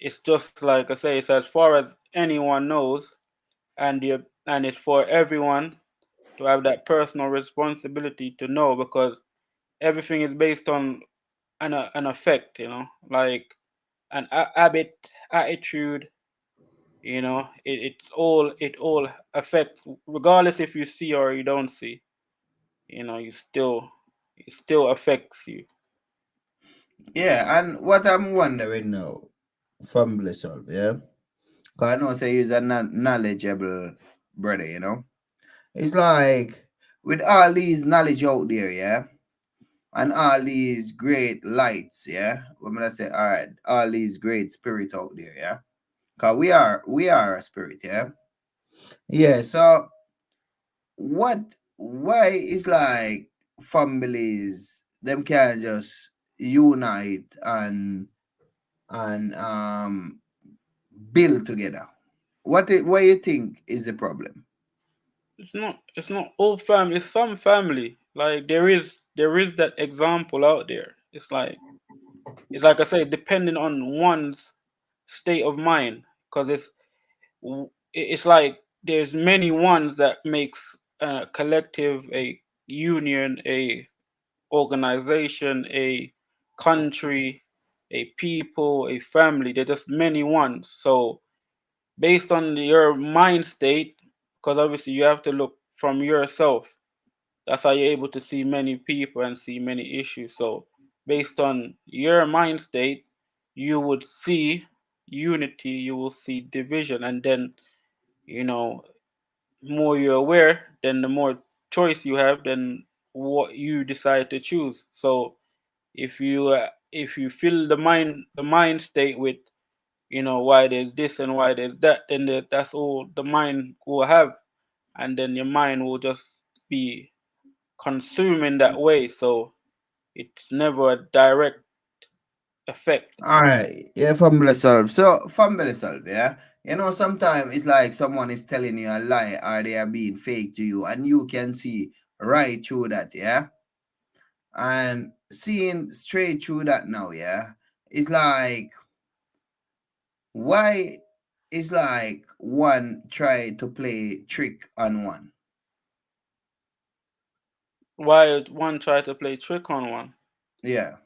S6: it's just like I say, it's as far as anyone knows, and it's for everyone to have that personal responsibility to know, because everything is based on an effect, like an habit, attitude. It all affects, regardless if you see or you don't see. You still it still affects you.
S1: yeah. And what I'm wondering now, from Blissol, yeah, because I know say he's a knowledgeable brother, It's like with all these knowledge out there, yeah, and all these great lights, yeah. What am I gonna say? All right, all these great spirit out there, yeah. Cause we are a spirit, yeah. Yeah. So what? Why is like families them can just unite and build together? What you think is the problem?
S6: It's not all family. It's some family. Like there is that example out there. It's like I say, depending on one's state of mind, because it's like there's many ones that makes a collective, a union, a organization, a country, a people, a family. There's just many ones. So based on your mind state, because obviously you have to look from yourself. That's how you're able to see many people and see many issues. So based on your mind state, you would see unity, you will see division, and then, you know more you're aware, then the more choice you have, then what you decide to choose. So if you fill the mind state with, why there's this and why there's that, then that's all the mind will have, and then your mind will just be consuming that way. So it's never a direct effect.
S1: All right, yeah, family self. So family self, yeah. Sometimes it's like someone is telling you a lie or they are being fake to you, and you can see right through that, yeah. And seeing straight through that now, yeah, it's like why it's like one try to play trick on one.
S6: Why would one try to play trick on one?
S1: Yeah,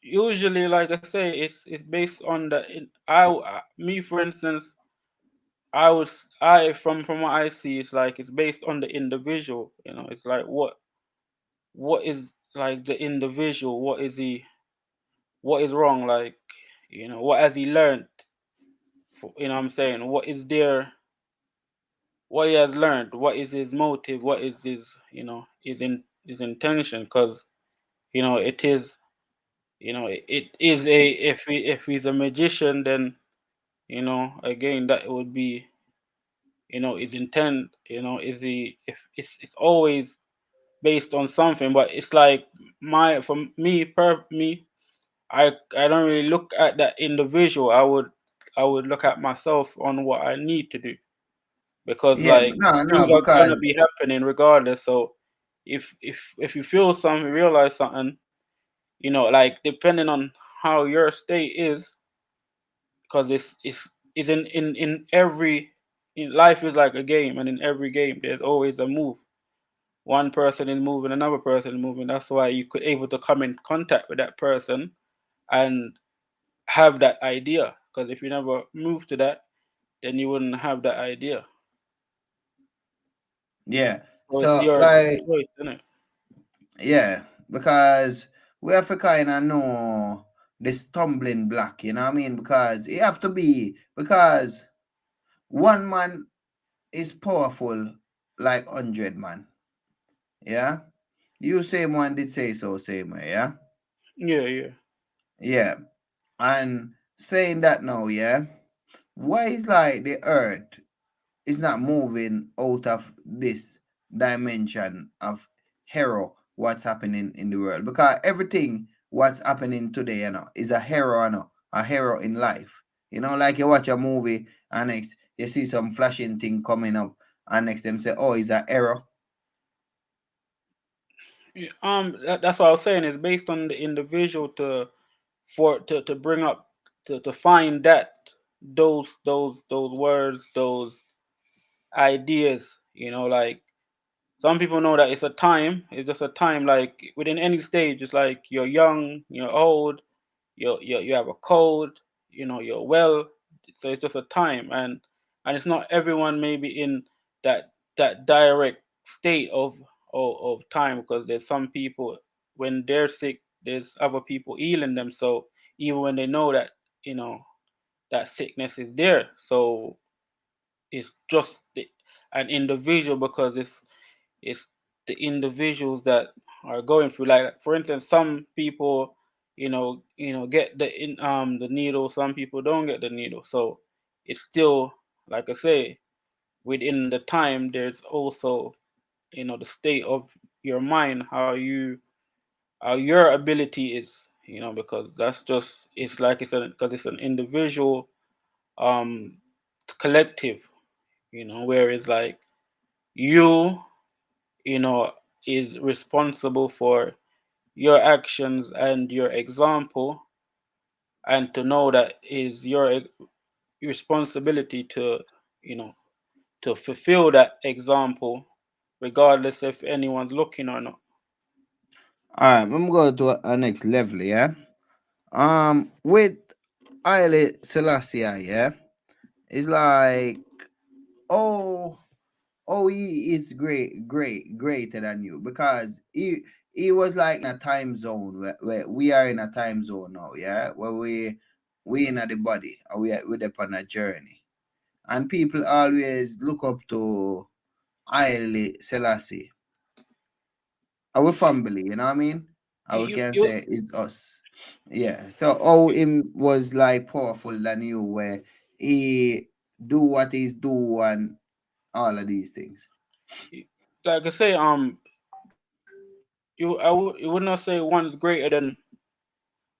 S6: Usually, like I say, it's based on me, for instance. From what I see, it's like it's based on the individual. It's like what is, like, the individual. What is wrong? Like, what has he learned? What I'm saying, what he has learned. What is his motive? What is his intention? Because it is, it is a if he's a magician, then, again, that would be, his intent. Is he if it's always based on something. But it's like, for me, I don't really look at that individual. I would look at myself on what I need to do, because,
S1: yeah,
S6: like,
S1: no,
S6: things
S1: no,
S6: are gonna
S1: because
S6: be happening regardless. So if you feel something, realize something, like, depending on how your state is, because it's in every in life is like a game, and in every game there's always a move. One person is moving, another person is moving. That's why you could able to come in contact with that person and have that idea. Because if you never move to that, then you wouldn't have that idea.
S1: yeah.
S6: So it's
S1: So
S6: your
S1: like
S6: choice, isn't it?
S1: yeah, because we have to kind of know the stumbling block, you know what I mean? Because it have to be because one man is powerful like 100 man, yeah. You same one did say so, same way, yeah?
S6: Yeah.
S1: Yeah. And saying that now, yeah, why is like the earth is not moving out of this dimension of hero what's happening in the world? Because everything what's happening today, is a hero, a hero in life. Like you watch a movie and next you see some flashing thing coming up, and next them say, oh, it's a hero.
S6: That's what I was saying. It's based on the individual to bring up to find that those words, those ideas. Like some people know that it's a time. It's just a time. Like within any stage, it's like you're young, you're old, you have a cold, you're well. So it's just a time, and it's not everyone maybe in that direct state of time, because there's some people when they're sick, there's other people healing them. So even when they know that that sickness is there, so it's just an individual, because it's the individuals that are going through. Like for instance, some people, get the needle. Some people don't get the needle. So it's still, like I say, within the time. There's also the state of your mind, how your ability is. Because that's just it's like it's because it's an individual um collective. Where it's like you you know, is responsible for your actions and your example, and to know that is your responsibility to, you know, to fulfill that example, regardless if anyone's looking or not.
S1: All right, I'm going to a next level, yeah. With Haile Selassie, yeah, it's like, oh, he is greater than you, because he was like in a time zone where we are in a time zone now, yeah, where we in the body, and we're upon a journey, and people always look up to Haile Selassie, our family, you know what I mean? We
S6: You,
S1: can
S6: you
S1: say it's us. Yeah. So how him was like powerful than you, where he do what he's do and all of these things.
S6: like I say, you would not say one is greater than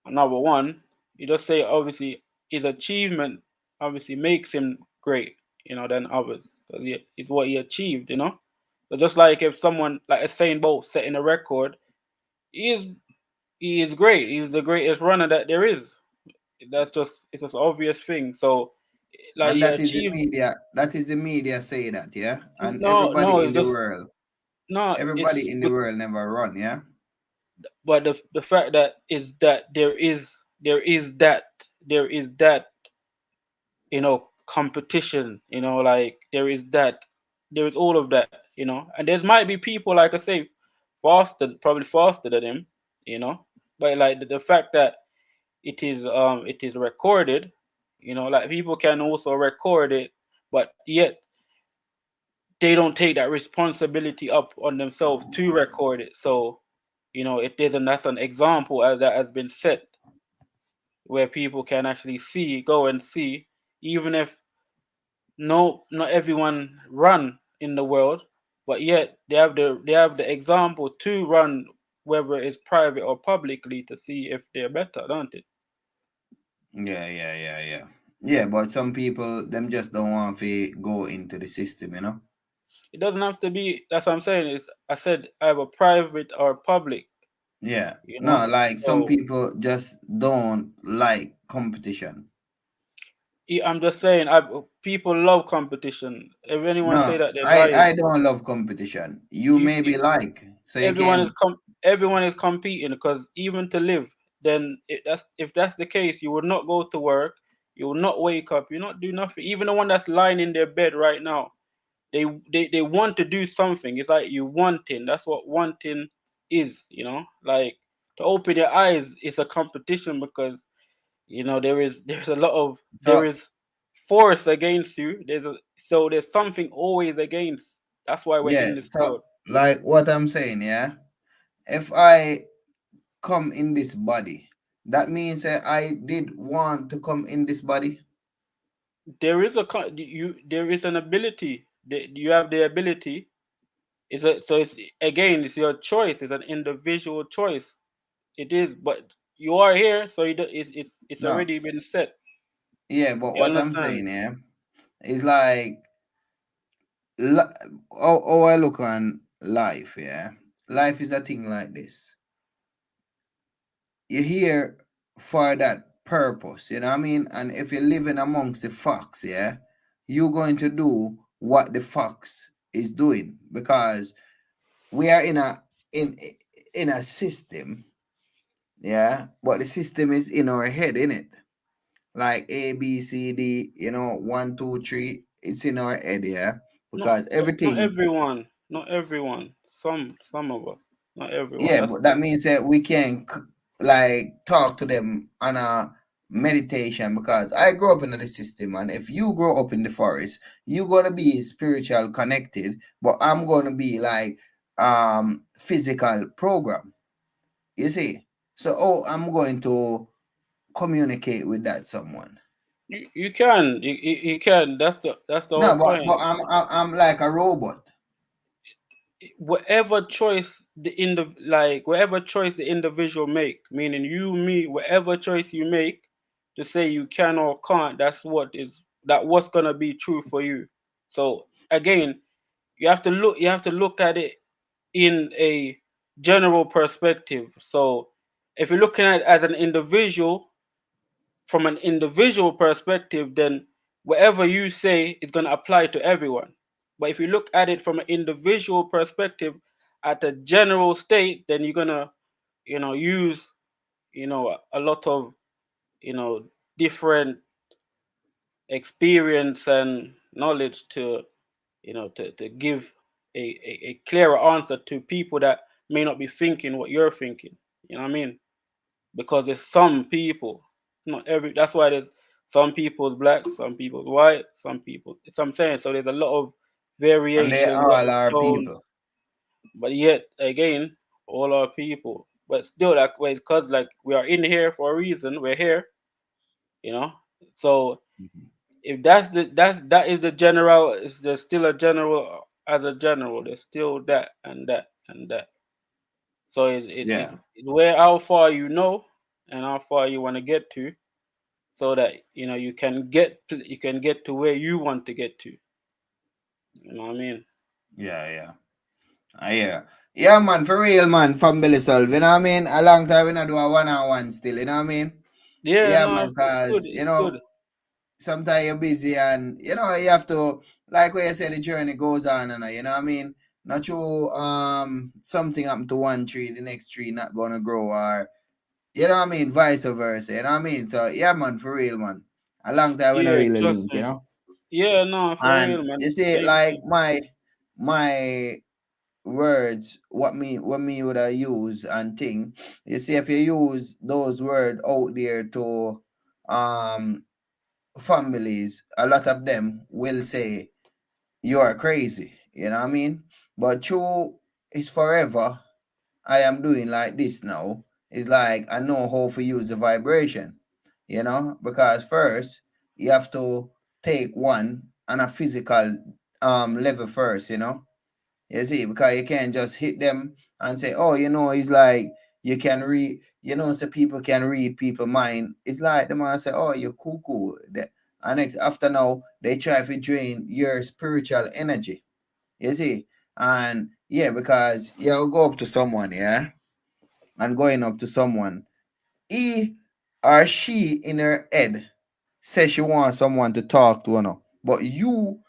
S6: another one. You just say obviously his achievement obviously makes him great, than others, because it's what he achieved. So just like if someone like Usain Bolt setting a record, he is he is great. He's the greatest runner that there is. It's just an obvious thing. So like
S1: And
S6: he
S1: that is the
S6: achieved.
S1: media. That is the media say that, yeah. And
S6: No, no,
S1: everybody in
S6: it's
S1: the
S6: just
S1: world,
S6: no.
S1: everybody
S6: It's
S1: in the world never run, yeah.
S6: but the fact that is that there is that competition, like there is all of that, and there might be people, like I say, probably faster than him, but like the fact that it is recorded, like people can also record it, but yet they don't take that responsibility up on themselves to record it. So it isn't that's an example as that has been set, where people can actually go and see, even if no, not everyone run in the world, but yet they have the example to run, whether it's private or publicly, to see if they're better, don't it?
S1: Yeah. Yeah, but some people them just don't want to go into the system, you know.
S6: It doesn't have to be. That's what I'm saying. Is I said either private or public.
S1: Yeah. No, like some
S6: So
S1: people just don't like competition.
S6: I'm just saying, people love competition. If anyone say
S1: No,
S6: that they're
S1: I
S6: lying.
S1: don't love competition. You
S6: You,
S1: maybe
S6: you
S1: like, so you
S6: everyone
S1: can.
S6: is everyone is competing, because even to live, then if that's the case, you would not go to work, you will not wake up, you not do nothing. Even the one that's lying in their bed right now, they want to do something. It's like you wanting. That's what wanting is. Like to open your eyes is a competition, because there's a lot of there
S1: So
S6: is force against you. There's something always against. That's why we're
S1: yeah,
S6: in this
S1: so
S6: world.
S1: like what I'm saying, yeah. if I come in this body, that means that I did want to come in this body.
S6: There is there is an ability. You have the ability. It's again, it's your choice. It's an individual choice. It is, but you are here, so it's
S1: No,
S6: already been set.
S1: yeah, but
S6: You
S1: what I'm
S6: understand?
S1: saying, yeah, is like how I look on life, yeah. Life is a thing like this. You're here for that purpose, you know what I mean? And if you're living amongst the fox, yeah, you're going to do what the fox is doing because we are in in a system, yeah, but the system is in our head, in it. Like A, B, C, D, you know, 1, 2, 3. It's in our head, yeah.
S6: Not
S1: Because
S6: not
S1: everything,
S6: everyone. Not everyone. Some of us. Not everyone.
S1: yeah,
S6: That's
S1: but that
S6: true.
S1: means that we can like talk to them on a meditation because I grew up in the system, and if you grow up in the forest, you're gonna be spiritual connected, but I'm gonna be like physical program. You see? So I'm going to communicate with that someone.
S6: You can you can. That's the
S1: No,
S6: whole
S1: but
S6: point.
S1: I'm like a robot.
S6: Whatever choice whatever choice the individual make, meaning you, me, whatever choice you make to say you can or can't, that what's gonna be true for you. So again, you have to look at it in a general perspective. So if you're looking at it as an individual, from an individual perspective, then whatever you say is going to apply to everyone. But if you look at it from an individual perspective, at a general state, then you're going to, use, a lot of, different experience and knowledge to, to give a clearer answer to people that may not be thinking what you're thinking. You know what I mean? Because there's some people, not every. That's why there's some people's black, some people's white, some people. It's what I'm saying. So there's a lot of
S1: And they
S6: variation, lot
S1: all
S6: of
S1: are
S6: tones,
S1: people.
S6: but yet again, all are people. But still, like, well, because like we are in here for a reason. We're here, you know. So
S1: Mhm.
S6: if that is the general, is there still a general as a general? There's still that and that and that. So
S1: Yeah.
S6: it's where how far you know and how far you want to get to, so that you can get to where you want to get to. You know what I mean?
S1: Yeah, yeah. Yeah. Yeah, man, for real, man, from Billy Solve, you know what I mean? A long time we not do a one-on-one still, you know what I mean?
S6: Yeah,
S1: Yeah,
S6: no,
S1: man,
S6: it's good.
S1: because,
S6: It's good.
S1: sometimes you're busy and, you have to, like what you said, the journey goes on and, you know what I mean? Not you, something happened to one tree, the next tree not gonna grow, or, you know what I mean? Vice versa, you know what I mean? So, yeah, man, for real, man. A long time we not
S6: Yeah,
S1: really
S6: trust
S1: link, you
S6: me.
S1: know?
S6: Yeah, no, for
S1: And
S6: real, man.
S1: you see,
S6: Same
S1: like
S6: thing.
S1: my words, what me would I use and thing. You see, if you use those words out there to um families, a lot of them will say you are crazy. You know what I mean? But true is forever. I am doing like this now. It's like I know how to use the vibration. Because first you have to take one on a physical level first. You see, because you can't just hit them and say, oh, it's like you can read, so people can read people mind. It's like the man say, oh, you're cuckoo. And next, after now, they try to drain your spiritual energy. You see? And yeah, because you'll go up to someone, yeah? And going up to someone, he or she in her head says she wants someone to talk to, but you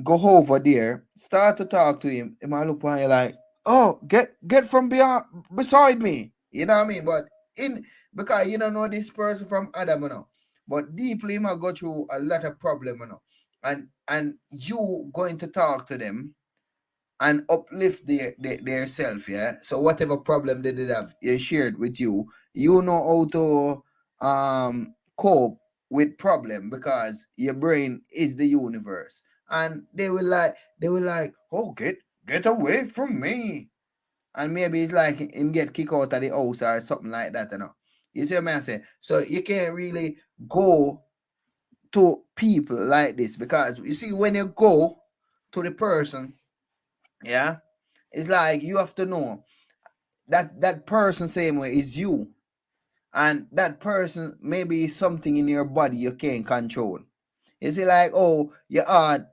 S1: go over there, start to talk to him. He might look at you like, oh, get from beyond beside me. You know what I mean? But in because you don't know this person from Adam, But deeply, he might go through a lot of problem, And you going to talk to them and uplift their self, yeah. So whatever problem they did have, they shared with you, you know how to cope with problem because your brain is the universe, and they will like, oh, get away from me. and maybe it's like him get kicked out of the house or something like that, you know. You see what I'm saying? So you can't really go to people like this, because you see, when you go to the person, yeah, it's like you have to know that that person same way is you, and that person maybe is something in your body you can't control. You see, like, oh, your heart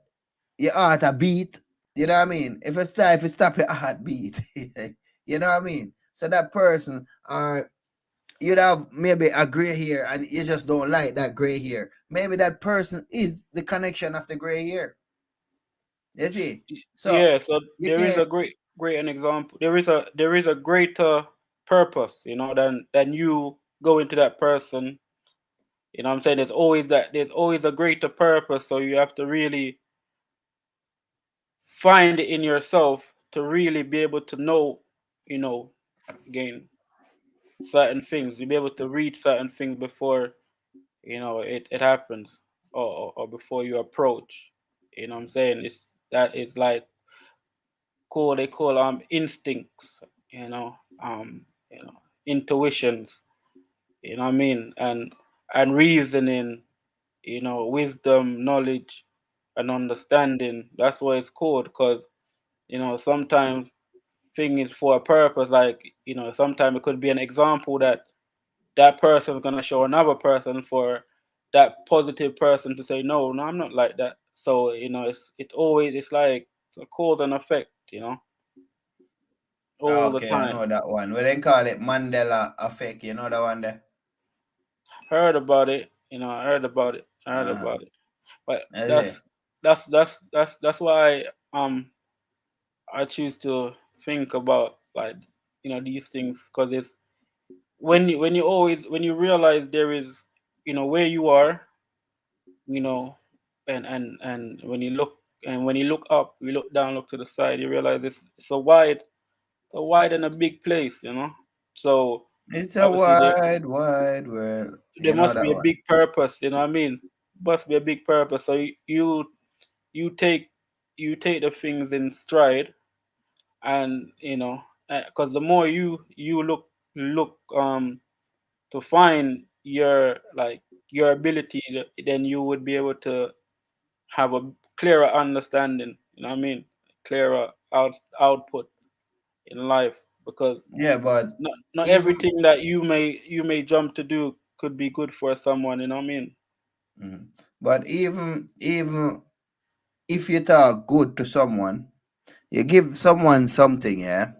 S1: a beat, you know what I mean? If it stop your heartbeat, you know what I mean? So that person, you'd have maybe a gray hair and you just don't like that gray hair. Maybe that person is the connection of the gray hair. You see? So
S6: Yeah, so
S1: you
S6: there is
S1: can't.
S6: a great an example. There is a greater purpose, than you go into that person. You know what I'm saying? There's always a greater purpose, so you have to really find it in yourself to really be able to know, you know, again, certain things. You be able to read certain things before, it happens, or before you approach. You know what I'm saying? That is like they call instincts, you know, intuitions, you know what I mean, and reasoning, wisdom, knowledge, and understanding. That's what it's called, because sometimes thing is for a purpose. Like, sometimes it could be an example that person is gonna show another person for that positive person to say, no, no, I'm not like that. So it's like a cause and effect, all the
S1: Okay, I
S6: time.
S1: know that one. Well, they call it Mandela effect. You know that one there?
S6: Heard about it, I heard about it.
S1: Uh,
S6: But
S1: that's
S6: that's
S1: it.
S6: that's why I choose to think about, like, these things, because it's when you realize there is, where you are, you know and when you look up, you look down, look to the side, you realize it's a wide and a big place, so
S1: It's a
S6: obviously
S1: wide, wide world.
S6: there
S1: You know
S6: must
S1: that
S6: be a
S1: one.
S6: big purpose, what I mean. Must be a big purpose, so you take the things in stride, and because the more you look to find your ability, then you would be able to have a clearer understanding, what I mean, clearer output in life, because
S1: Yeah, but
S6: not
S1: even
S6: everything that you may jump to do could be good for someone, what I mean.
S1: mhm. but even if you talk good to someone, you give someone something, yeah.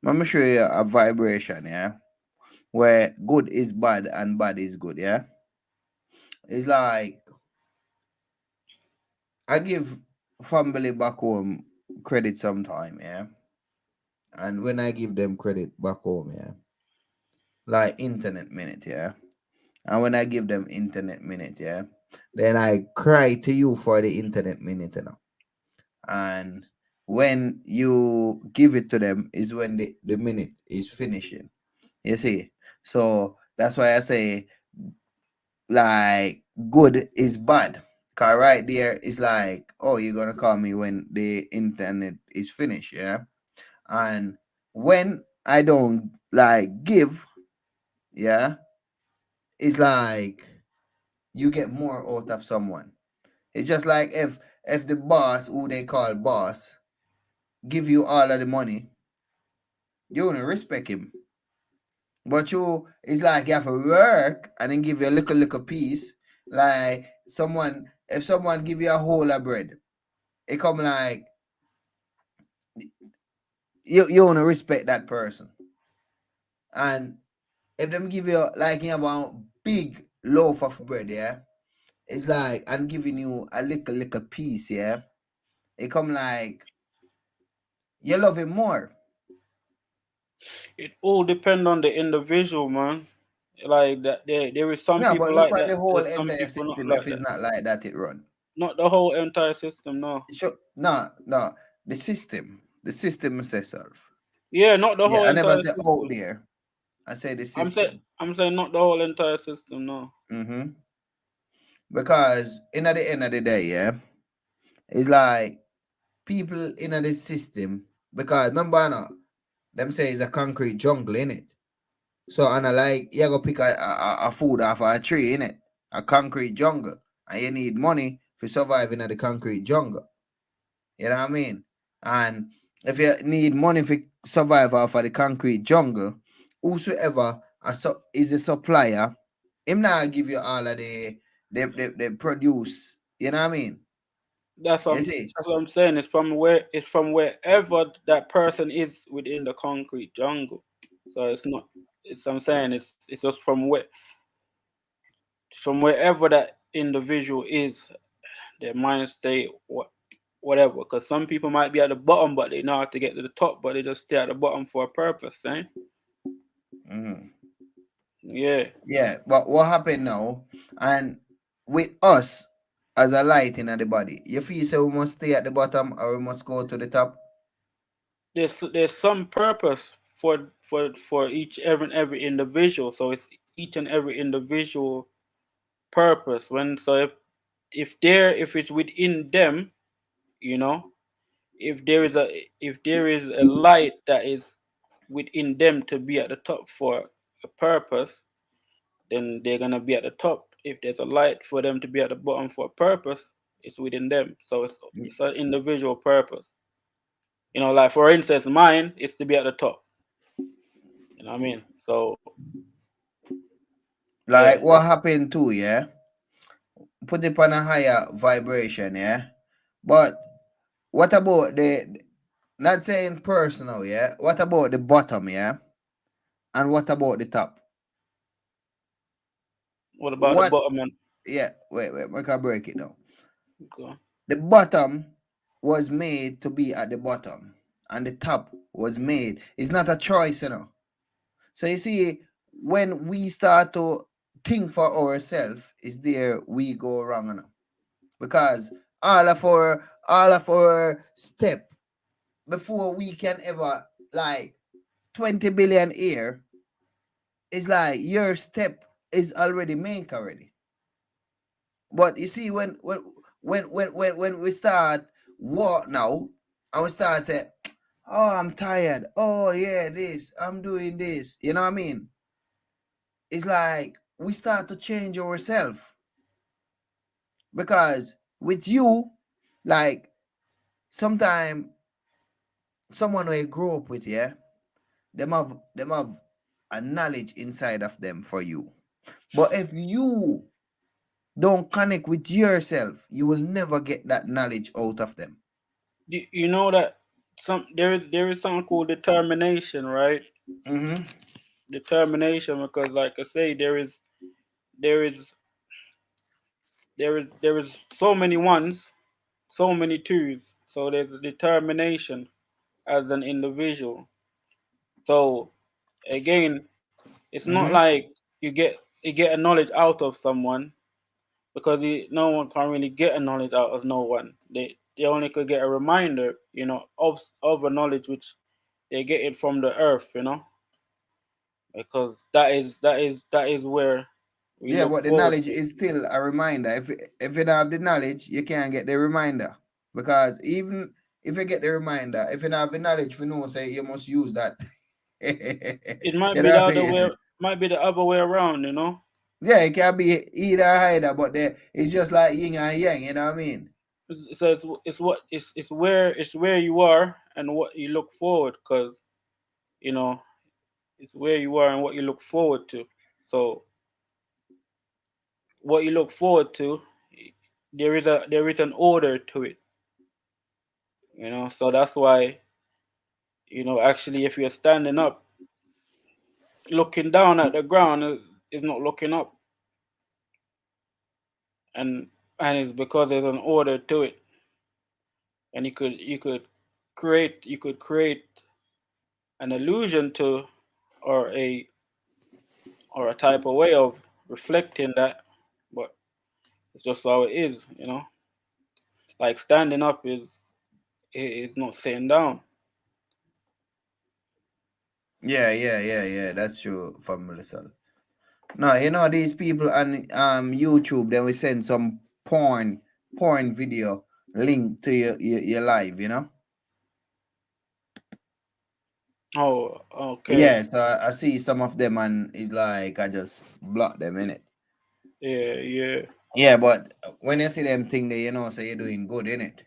S1: Let me show you a vibration, yeah, where good is bad and bad is good, yeah. It's like I give family back home credit sometime, yeah. And when I give them credit back home, yeah, like internet minute, yeah. And when I give them internet minute, yeah, then I cry to you for the internet minute, you know. And when you give it to them is when the minute is finishing. You see? So that's why I say, like, good is bad. Cause right there is like, oh, you're gonna call me when the internet is finished, yeah. And when I don't like give, yeah, it's like you get more out of someone. It's just like if the boss, who they call boss, give you all of the money, you wanna respect him. But you, it's like you have to work and then give you a little piece. Like if someone give you a whole of bread, it come like you wanna respect that person. And if them give you, like, you have a big loaf of bread, yeah, it's like I'm giving you a little piece, yeah. It come like you love him more.
S6: It all depend on the individual, man. Like that, there is some
S1: No, but
S6: people
S1: look
S6: like
S1: at
S6: that.
S1: the whole
S6: There's some
S1: entire
S6: people not
S1: system.
S6: like
S1: If it's
S6: that.
S1: not like that, it run.
S6: Not the whole entire system, no.
S1: Sure, no, the system says self.
S6: Yeah, not the
S1: Yeah,
S6: whole
S1: I never
S6: entire
S1: say out
S6: system.
S1: there. I say the
S6: I'm saying
S1: system.
S6: I'm saying not the whole entire system, no.
S1: Mm-hmm. Because in at the end of the day, yeah, it's like people in the system. Because remember, no, them say it's a concrete jungle in it. So and I like you go pick a food off of a tree in it, a concrete jungle, and you need money for surviving at the concrete jungle. You know what I mean? And if you need money for survive off of the concrete jungle, whosoever is a supplier, him not give you all of they produce. You know what I mean?
S6: That's
S1: You see?
S6: what I'm saying. It's from wherever that person is within the concrete jungle. So it's not. It's I'm saying it's just from wherever that individual is, their mind state, whatever. Because some people might be at the bottom, but they know how to get to the top, but they just stay at the bottom for a purpose, eh?
S1: Mhm.
S6: Yeah.
S1: Yeah, but what happened now? And with us as a light in the body, you feel so we must stay at the bottom or we must go to the top?
S6: There's some purpose for each every individual. So it's each and every individual purpose. If it's within them, you know, if there is a light that is within them to be at the top for a purpose, then they're gonna be at the top. If there's a light for them to be at the bottom for a purpose, it's within them. So it's an individual purpose. You know, like for instance, mine is to be at the top. You know what I mean? So
S1: Like
S6: yeah,
S1: what happened too, yeah? Put it on a higher vibration, yeah? But what about not saying personal, yeah? What about the bottom, yeah? And what about the top?
S6: what about the
S1: What
S6: bottom and
S1: yeah, wait, we can break it down.
S6: go?
S1: The bottom was made to be at the bottom, and the top was made. It's not a choice, you know. So you see, when we start to think for ourselves, is there we go wrong, you know? Because all of our step before we can ever like 20 billion here is like your step is already made already. But you see, when we start walk now, and we start say, oh, I'm tired. Oh yeah, this, I'm doing this. You know what I mean? It's like we start to change ourselves. Because with you, like sometimes someone who you grew up with, yeah, them have a knowledge inside of them for you. But if you don't connect with yourself, you will never get that knowledge out of them.
S6: You know that there is something called determination, right?
S1: Mm-hmm.
S6: Determination, because like I say, there is there is so many ones, so many twos. So there's a determination as an individual. So again, it's not
S1: Mm-hmm.
S6: like you get a knowledge out of someone, because no one can really get a knowledge out of no one. They only could get a reminder, you know, of a knowledge which they get it from the earth, you know, because that is where we
S1: Yeah,
S6: look
S1: but the
S6: forward
S1: knowledge
S6: to.
S1: is still a reminder. If you don't have the knowledge, you can't get the reminder. Because even if you get the reminder, if you don't have the knowledge, you know, say you must use that.
S6: It might
S1: You
S6: be
S1: know
S6: the
S1: what I
S6: other way,
S1: mean?
S6: might be the other way around, you know.
S1: Yeah, it can be either or either, but it's just like yin and yang, you know what I mean?
S6: So it's where you are and what you look forward, because you know it's where you are and what you look forward to. So what you look forward to, there is an order to it, you know. So that's why, you know, actually, if you're standing up, looking down at the ground is not looking up, and it's because there's an order to it, and you could create an illusion to, or a type of way of reflecting that, but it's just how it is, you know. Like standing up is not sitting down.
S1: Yeah. That's true, family son. No, you know these people on YouTube, then we send some porn video link to your live, you know?
S6: Oh, okay.
S1: Yeah, so I see some of them and it's like I just block them in it.
S6: Yeah.
S1: Yeah, but when you see them thing there, so you're doing good in it.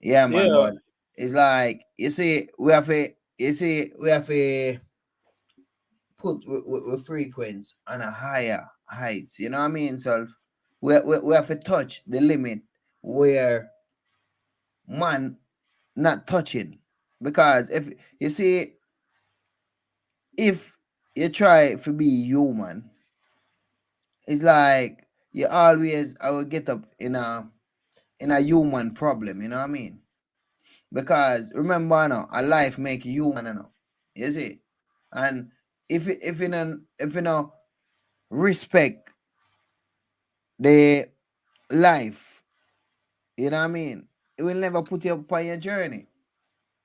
S1: Yeah, man.
S6: Yeah.
S1: But it's like you see, we have to put we frequency on a higher heights. You know what I mean? So we have to touch the limit where man not touching, because if you see, if you try to be human, it's like you always I will get up in a human problem. You know what I mean? Because remember now, a life make you human, you see. And if you know respect the life, you know what I mean, it will never put you up on your journey.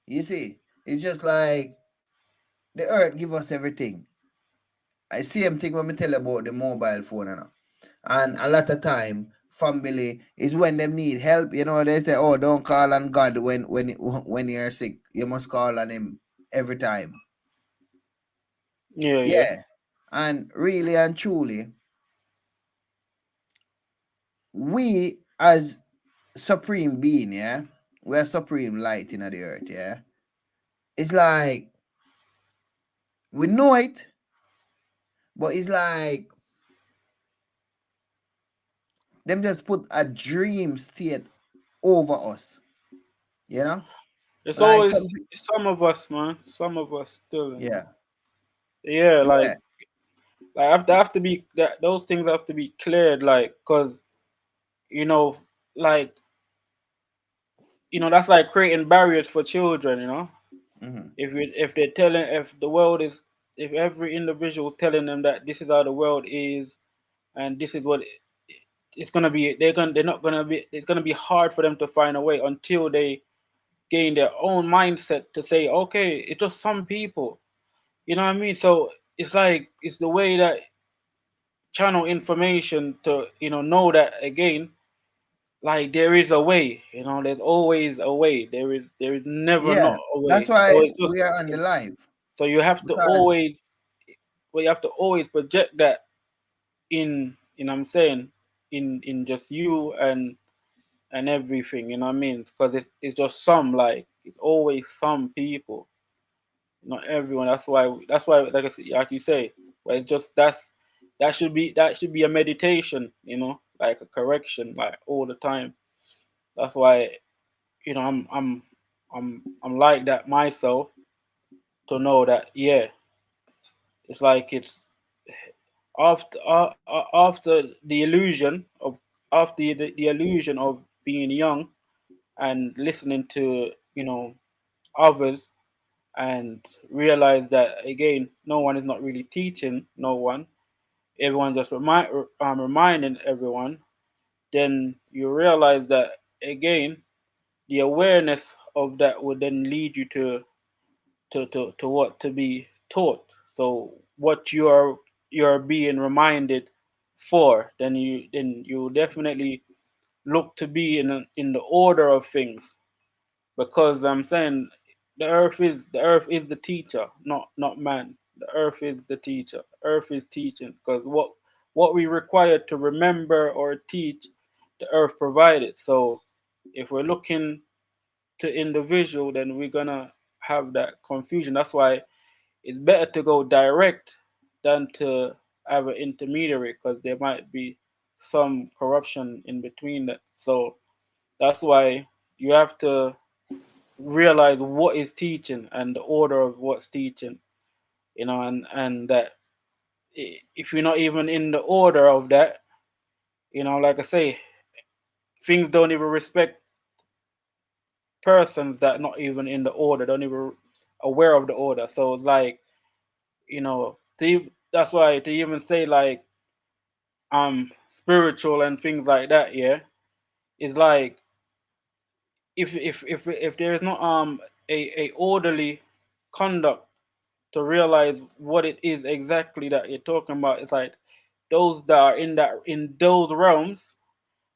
S1: You see, it's just like the earth give us everything. I see them thing when me tell about the mobile phone, and a lot of time family is when them need help. They say, oh, don't call on God when you're sick, you must call on him every time.
S6: Yeah.
S1: Yeah. And really and truly, we as supreme being, yeah, we're supreme light in the earth, yeah. It's like we know it, but it's like them just put a dream state over us, you know?
S6: It's
S1: Like
S6: always
S1: some
S6: some of us, man. Some of us still,
S1: yeah,
S6: Yeah,
S1: yeah.
S6: have to be that those things have to be cleared, like, cause you know, like that's like creating barriers for children.
S1: Hmm.
S6: If they're telling if the world is if every individual telling them that this is how the world is and this is what it's gonna be, they're not gonna be. It's gonna be hard for them to find a way until they gain their own mindset to say, okay, it's just some people. You know what I mean? So it's like it's the way that channel information to know that again, like there is a way. There's always a way. There is never
S1: Yeah.
S6: not a
S1: That's
S6: way.
S1: why
S6: So it's just
S1: we are on the live.
S6: so you have to
S1: Because
S6: always well, you have to always project that I'm saying in just you and everything. You know what I mean? Because it's just some, like it's always some people, not everyone. That's why like you say, but it's just that should be a meditation, like a correction, like all the time. That's why I'm like that myself, to know that, yeah, it's like it's after the illusion of after the illusion of being young and listening to others, and realize that again, no one is not really teaching no one. Everyone just reminding everyone. Then you realize that again, the awareness of that would then lead you to what to be taught. So what you're being reminded for, then you definitely look to be in the order of things, because I'm saying the earth is the teacher, not man. The earth is the teacher. Earth is teaching, because what we require to remember or teach, the earth provided. So if we're looking to individual, then we're gonna have that confusion. That's why it's better to go direct than to have an intermediary, because there might be some corruption in between that. So that's why you have to realize what is teaching and the order of what's teaching, and that if you're not even in the order of that, like I say, things don't even respect persons that not even in the order, don't even aware of the order. So it's like, that's why to even say like spiritual and things like that, yeah, is like if there is not a orderly conduct to realize what it is exactly that you're talking about. It's like those that are in those realms,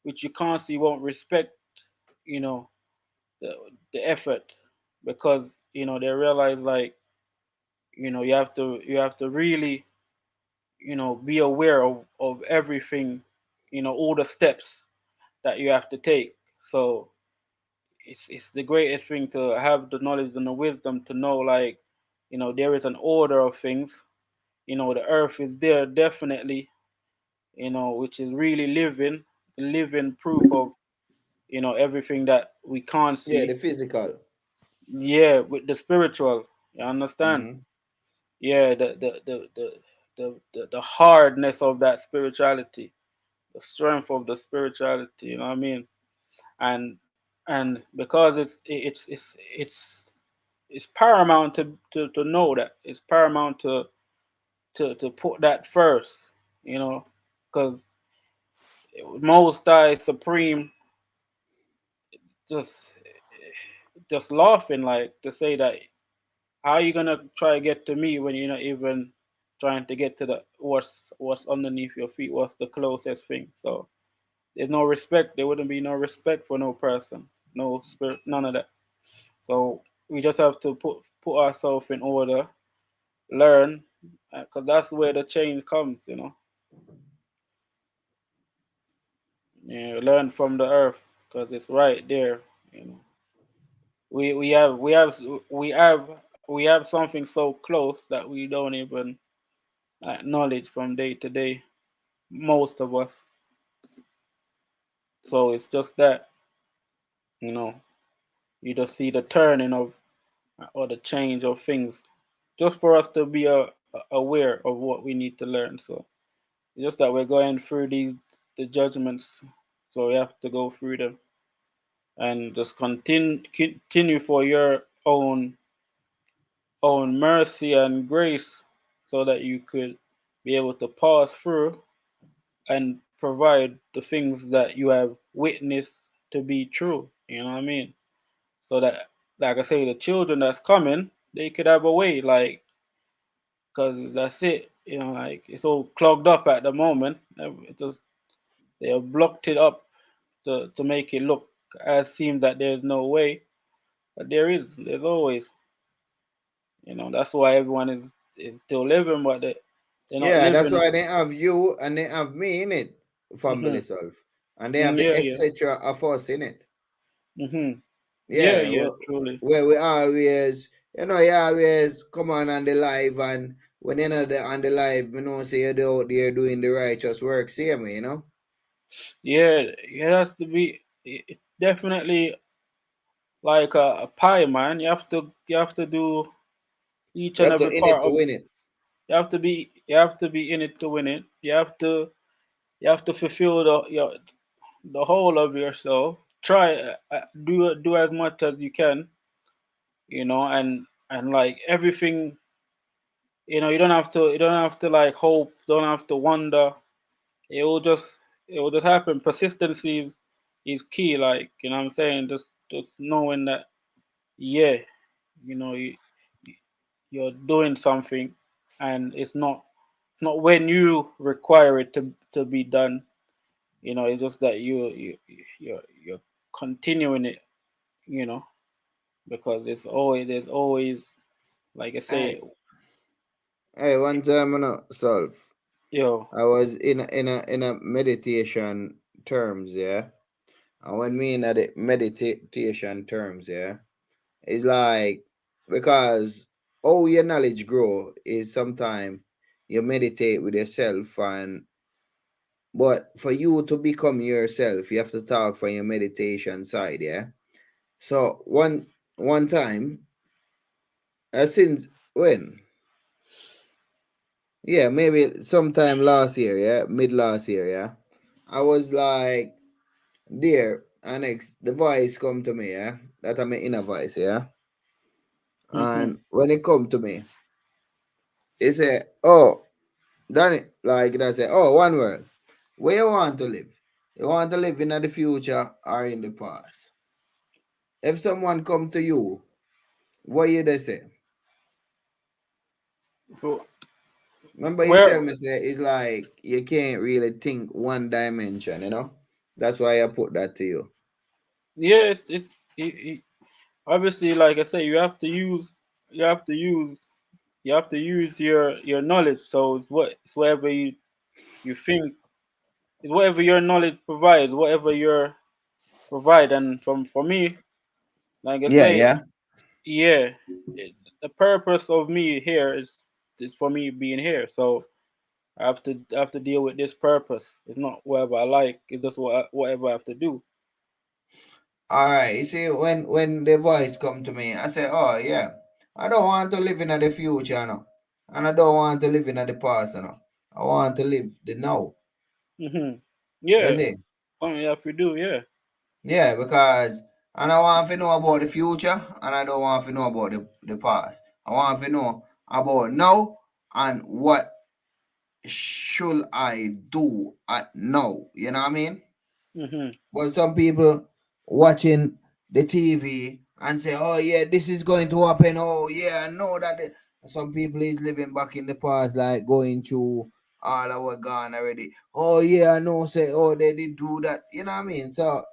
S6: which you can't see, won't respect, you know, the the effort, because they realize like you have to really, be aware of everything, all the steps that you have to take. So it's the greatest thing to have the knowledge and the wisdom to know, like, there is an order of things. The earth is there definitely, which is really living proof of, everything that we can't
S1: Yeah, the
S6: see.
S1: physical.
S6: Yeah, with the spiritual, you understand?
S1: Mm-hmm.
S6: Yeah, the hardness of that spirituality, the strength of the spirituality, you know what I mean? And because it's paramount to know that. It's paramount to put that first, because most high supreme just just laughing, like, to say that, how are you gonna try to get to me when you're not even trying to get to the what's underneath your feet, what's the closest thing. So there's no respect. There wouldn't be no respect for no person, no spirit, none of that. So we just have to put ourselves in order, learn, because that's where the change comes. Yeah, learn from the earth, because it's right there. You know, we have something so close that we don't even acknowledge from day to day. Most of us. So it's just that, you know, you just see the turning of, or the change of things, just for us to be aware of what we need to learn. So it's just that we're going through the judgments, so we have to go through them and just continue for your own mercy and grace, so that you could be able to pass through and provide the things that you have witnessed to be true. You know what I mean? So that, like I say, the children that's coming, they could have a way, like, because that's it. Like, it's all clogged up at the moment. It just, they have blocked it up to make it look as seems that there's no way, but there's always. That's why everyone is still living, but they're not
S1: Yeah, that's
S6: living.
S1: why they have you and they have me in it, family
S6: Hmm.
S1: self. And they have the
S6: Yeah, yeah.
S1: etc. of us in it.
S6: Hmm. Yeah,
S1: Yeah,
S6: yeah,
S1: well,
S6: truly.
S1: where we always, you always come on the live, and when you're not on the live, say you're out there doing the righteous work, see me.
S6: Yeah, it has to be. It's definitely like a pie, man. You have to do each
S1: You
S6: and
S1: have to
S6: every
S1: in it
S6: part
S1: to
S6: of.
S1: win it.
S6: You have to be in it to win it. You have to fulfill the whole of yourself. Try, do as much as you can, and like everything, you don't have to like hope, don't have to wonder. It will just it will just happen. Persistency is key. Like, what I'm saying, just knowing that, yeah, you know you you're doing something, and it's not when you require it to be done. It's just that you're continuing it. You know because there's always, like I say,
S1: Hey, hey, one time self.
S6: yo.
S1: I was in a meditation terms, yeah. And when me in the meditation terms, yeah, it's like, because all your knowledge grow is sometime you meditate with yourself, and but for you to become yourself, you have to talk from your meditation side, yeah. So one time, since when? Yeah, maybe sometime last year, yeah, mid last year, yeah. I was like there, and next the voice come to me, yeah. That I'm inner voice, yeah.
S6: Hmm.
S1: And when it come to me, it say, "Oh, Danny," like that say, "Oh, one word. Where you want to live? You want to live in the future or in the past? If someone come to you, what you they say? Remember you
S6: Where
S1: tell me say it's like you can't really think one dimension. That's why I put that to you.
S6: Yeah, it, obviously, like I say, you have to use You have to use your knowledge. So it's whatever you think, it's whatever your knowledge provides, whatever you provide. And for me, like I
S1: Yeah,
S6: say,
S1: yeah.
S6: yeah, the purpose of me here is for me being here. So I have to deal with this purpose. It's not whatever I like. It's just whatever I have to do.
S1: All right. You see, when the voice come to me, I say, oh yeah, I don't want to live in the future, no, and I don't want to live in the past, no. I want to live the now. You
S6: Yeah,
S1: see?
S6: something you have to do. Yeah.
S1: Yeah, because and I want to know about the future, and I don't want to know about the past. I want to know about now and what should I do at now. You know what I mean?
S6: Mhm.
S1: But some people watching the TV and say, "Oh yeah, this is going to happen." Oh yeah, I know that. Some people is living back in the past, like going through all our gone already. Oh yeah, I know. Say, oh they did do that. You know what I mean? So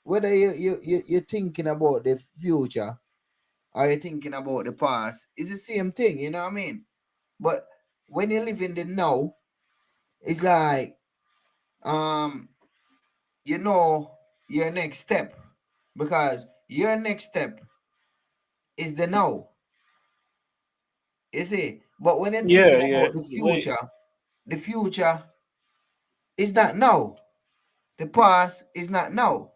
S1: whether you're thinking about the future or you're thinking about the past, it's the same thing. You know what I mean? But when you live in the now, it's like you know your next step, because your next step is the now. You see, but when you're
S6: Yeah,
S1: thinking
S6: yeah.
S1: about
S6: Wait.
S1: the future is not now. The past is not now.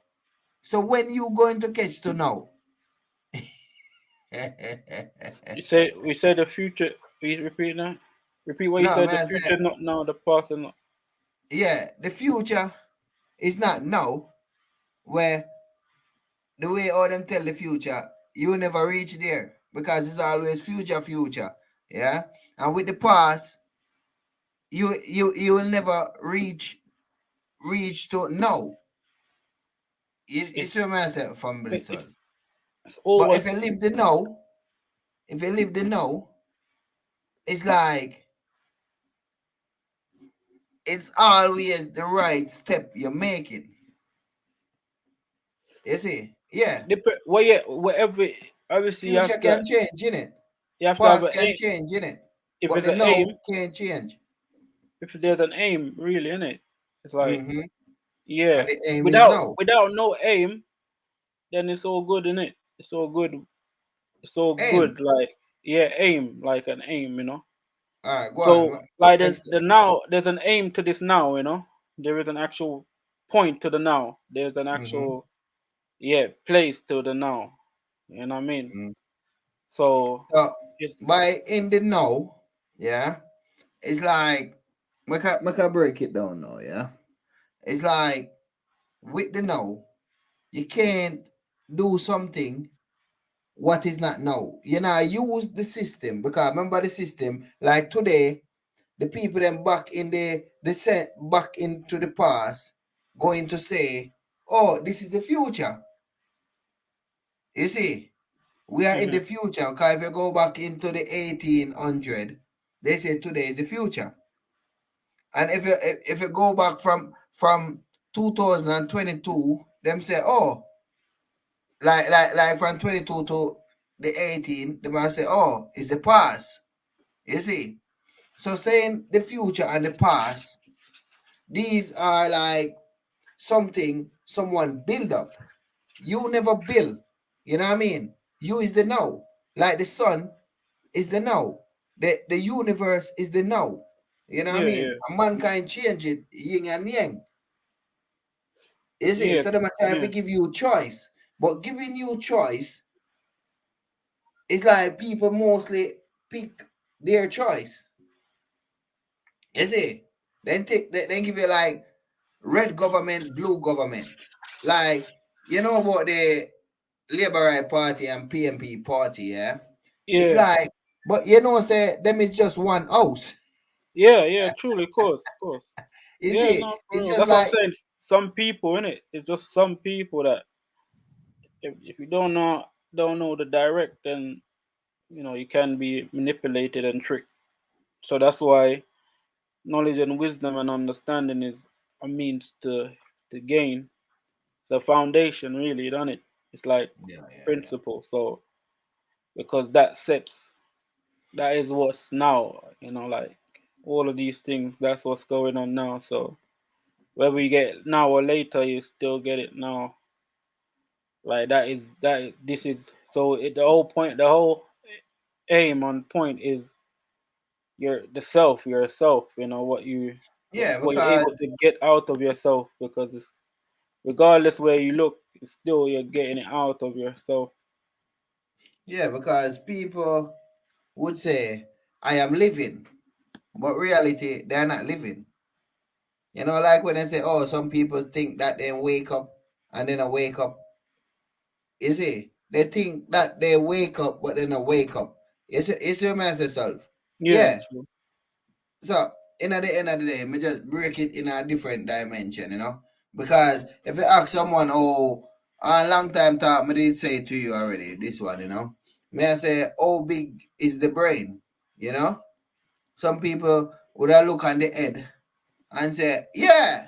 S1: So when you going to catch to now?
S6: We say the future. Please repeat that. Repeat what you
S1: No,
S6: said. The
S1: man, I say,
S6: future is not now. The past is not.
S1: yeah, the future is not now. Where the way all them tell the future, you never reach there because it's always future. Yeah, and with the past, you will never reach to now. You
S6: It's
S1: see what I said, family
S6: it's,
S1: son.
S6: it's
S1: But
S6: always.
S1: if you live the now, it's like it's always the right step you're making. You see? Yeah.
S6: Well, yeah. Whatever. Obviously,
S1: Future can change, innit?
S6: you have to have
S1: Past
S6: an
S1: can
S6: aim.
S1: change, innit?
S6: If
S1: But
S6: there's
S1: the
S6: an aim,
S1: now can't change.
S6: if there's an aim, really, in it, it's like
S1: Mm-hmm.
S6: yeah.
S1: And the aim is now.
S6: Without no aim, then it's all good, in it. It's all good. It's all
S1: Aim.
S6: good. Like yeah, aim like an aim, you know.
S1: All right, go
S6: So
S1: on.
S6: like the
S1: Explain.
S6: now, there's an aim to this now, you know. There is an actual point to the now. There's an
S1: Mm-hmm.
S6: actual place to the now. You know what I mean?
S1: Mm-hmm.
S6: So
S1: So
S6: it
S1: by in the now, yeah, it's like make I break it down now, yeah. It's like with the now, you can't do something what is not now. You know, use the system because remember the system, like today, the people then back in the set back into the past going to say, oh, this is the future. You see, we are in
S6: mhm.
S1: the future because if you go back into the 1800, they say today is the future. And if you go back from 2022, them say, oh, like from 22 to the 18, they might say, oh, it's the past. You see? So saying the future and the past, these are like something someone build up. You never build. You know what I mean? You is the now. Like the sun is the now. The universe is the now. You know what I
S6: Yeah,
S1: mean?
S6: yeah,
S1: And mankind change it, yin and yang. Is it?
S6: yeah,
S1: So they might try to
S6: yeah,
S1: give you choice. But giving you choice is like people mostly pick their choice. You see? Then give you like red government, blue government. Like, you know about the Labour Right Party and PMP party, yeah? It's
S6: yeah,
S1: like, but you know, say them is just one house.
S6: yeah, yeah. Truly, of course, of course.
S1: You
S6: Yeah,
S1: see,
S6: no, for
S1: it's
S6: real.
S1: just
S6: That's what I'm
S1: like
S6: saying. Some people, in it, it's just some people that if you don't know the direct, then you can be manipulated and tricked. So that's why knowledge and wisdom and understanding is a means to gain the foundation, really, don't it? It's like
S1: yeah, yeah, yeah.
S6: principle. So because that sets that is what's now, like all of these things, that's what's going on now. So whether you get it now or later, you still get it now. Like this is so the whole point, the whole aim on point is yourself, what
S1: Yeah,
S6: what you're
S1: because
S6: able to get out of yourself, because it's, regardless where you look, it's still you're getting it out of yourself.
S1: people would say, I am living, but reality, they're not living. Like when they say, oh, some people think that they wake up and then I wake up. You see, they think that they wake up, but then I wake up. You see what I say, self?
S6: Yeah,
S1: Yeah.
S6: true.
S1: So, in at the end of the day, me just break it in a different dimension. Because if you ask someone, oh, a long time talk, me did say to you already, this one. May I say, how big is the brain? You know? Some people would have look on the head and say, yeah,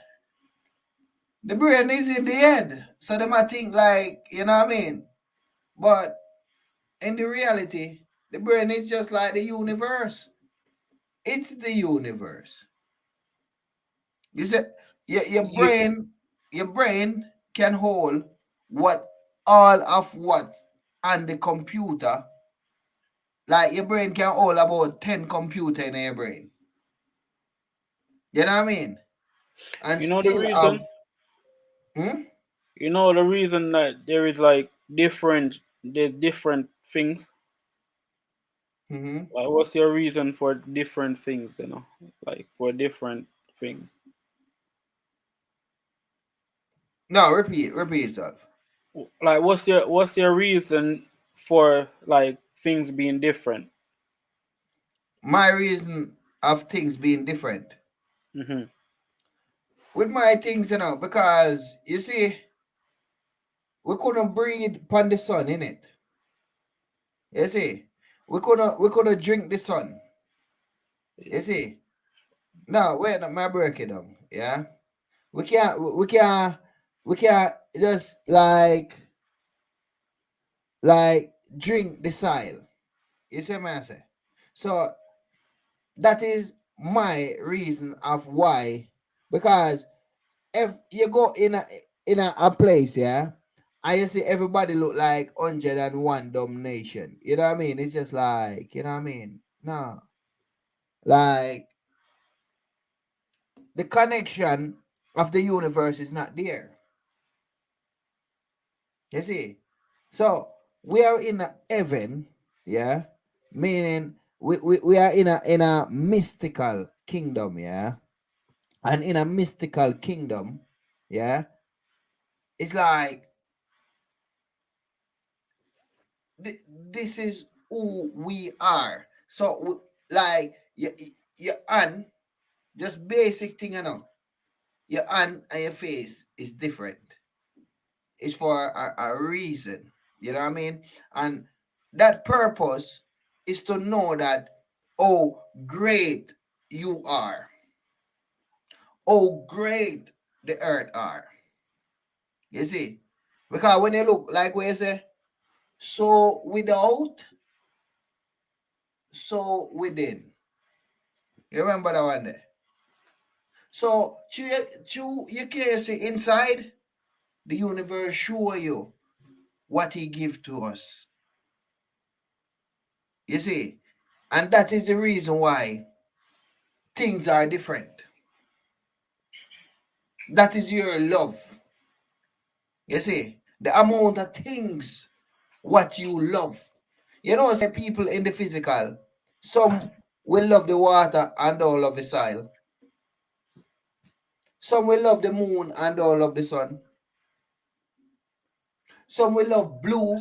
S1: the brain is in the head. So they might think like, you know what I mean? But in the reality, the brain is just like the universe. It's the universe. You see, your
S6: You,
S1: brain can hold what all of what on the computer. Like your brain can hold about 10 computer in your brain. You know what I mean? And
S6: you know the
S1: still have
S6: reason.
S1: hmm?
S6: You know the reason that there is like there's different things.
S1: Mm-hmm.
S6: Like, what's your reason for different things? Like for different things.
S1: No, repeat yourself.
S6: Like, what's your reason for like things being different?
S1: My reason of things being different.
S6: Hmm.
S1: With my things, because you see, we couldn't breathe upon the sun, innit? You see, we couldn't drink the sun. You see, no, wait, my break it down. Yeah, we can't just like drink the soil. You see what I say? So that is my reason of why. Because if you go in a place, yeah, and you see everybody look like 101 domination. You know what I mean? It's just like, you know what I mean? No. Like the connection of the universe is not there. You see? So we are in a heaven, yeah, meaning we are in a mystical kingdom, yeah. And in a mystical kingdom, yeah, it's like this is who we are. So like your hand, just basic thing. Your hand and your face is different. It's for a reason. You know what I mean? And that purpose is to know that, oh, great you are. Oh, great the earth are. You see? Because when you look, like where you say, so without, so within. You remember that one there? So you can see inside, the universe show you what he give to us. You see? And that is the reason why things are different. That is your love. You see? The amount of things what you love. Say people in the physical, some will love the water and don't love the soil. Some will love the moon and don't love the sun. Some will love blue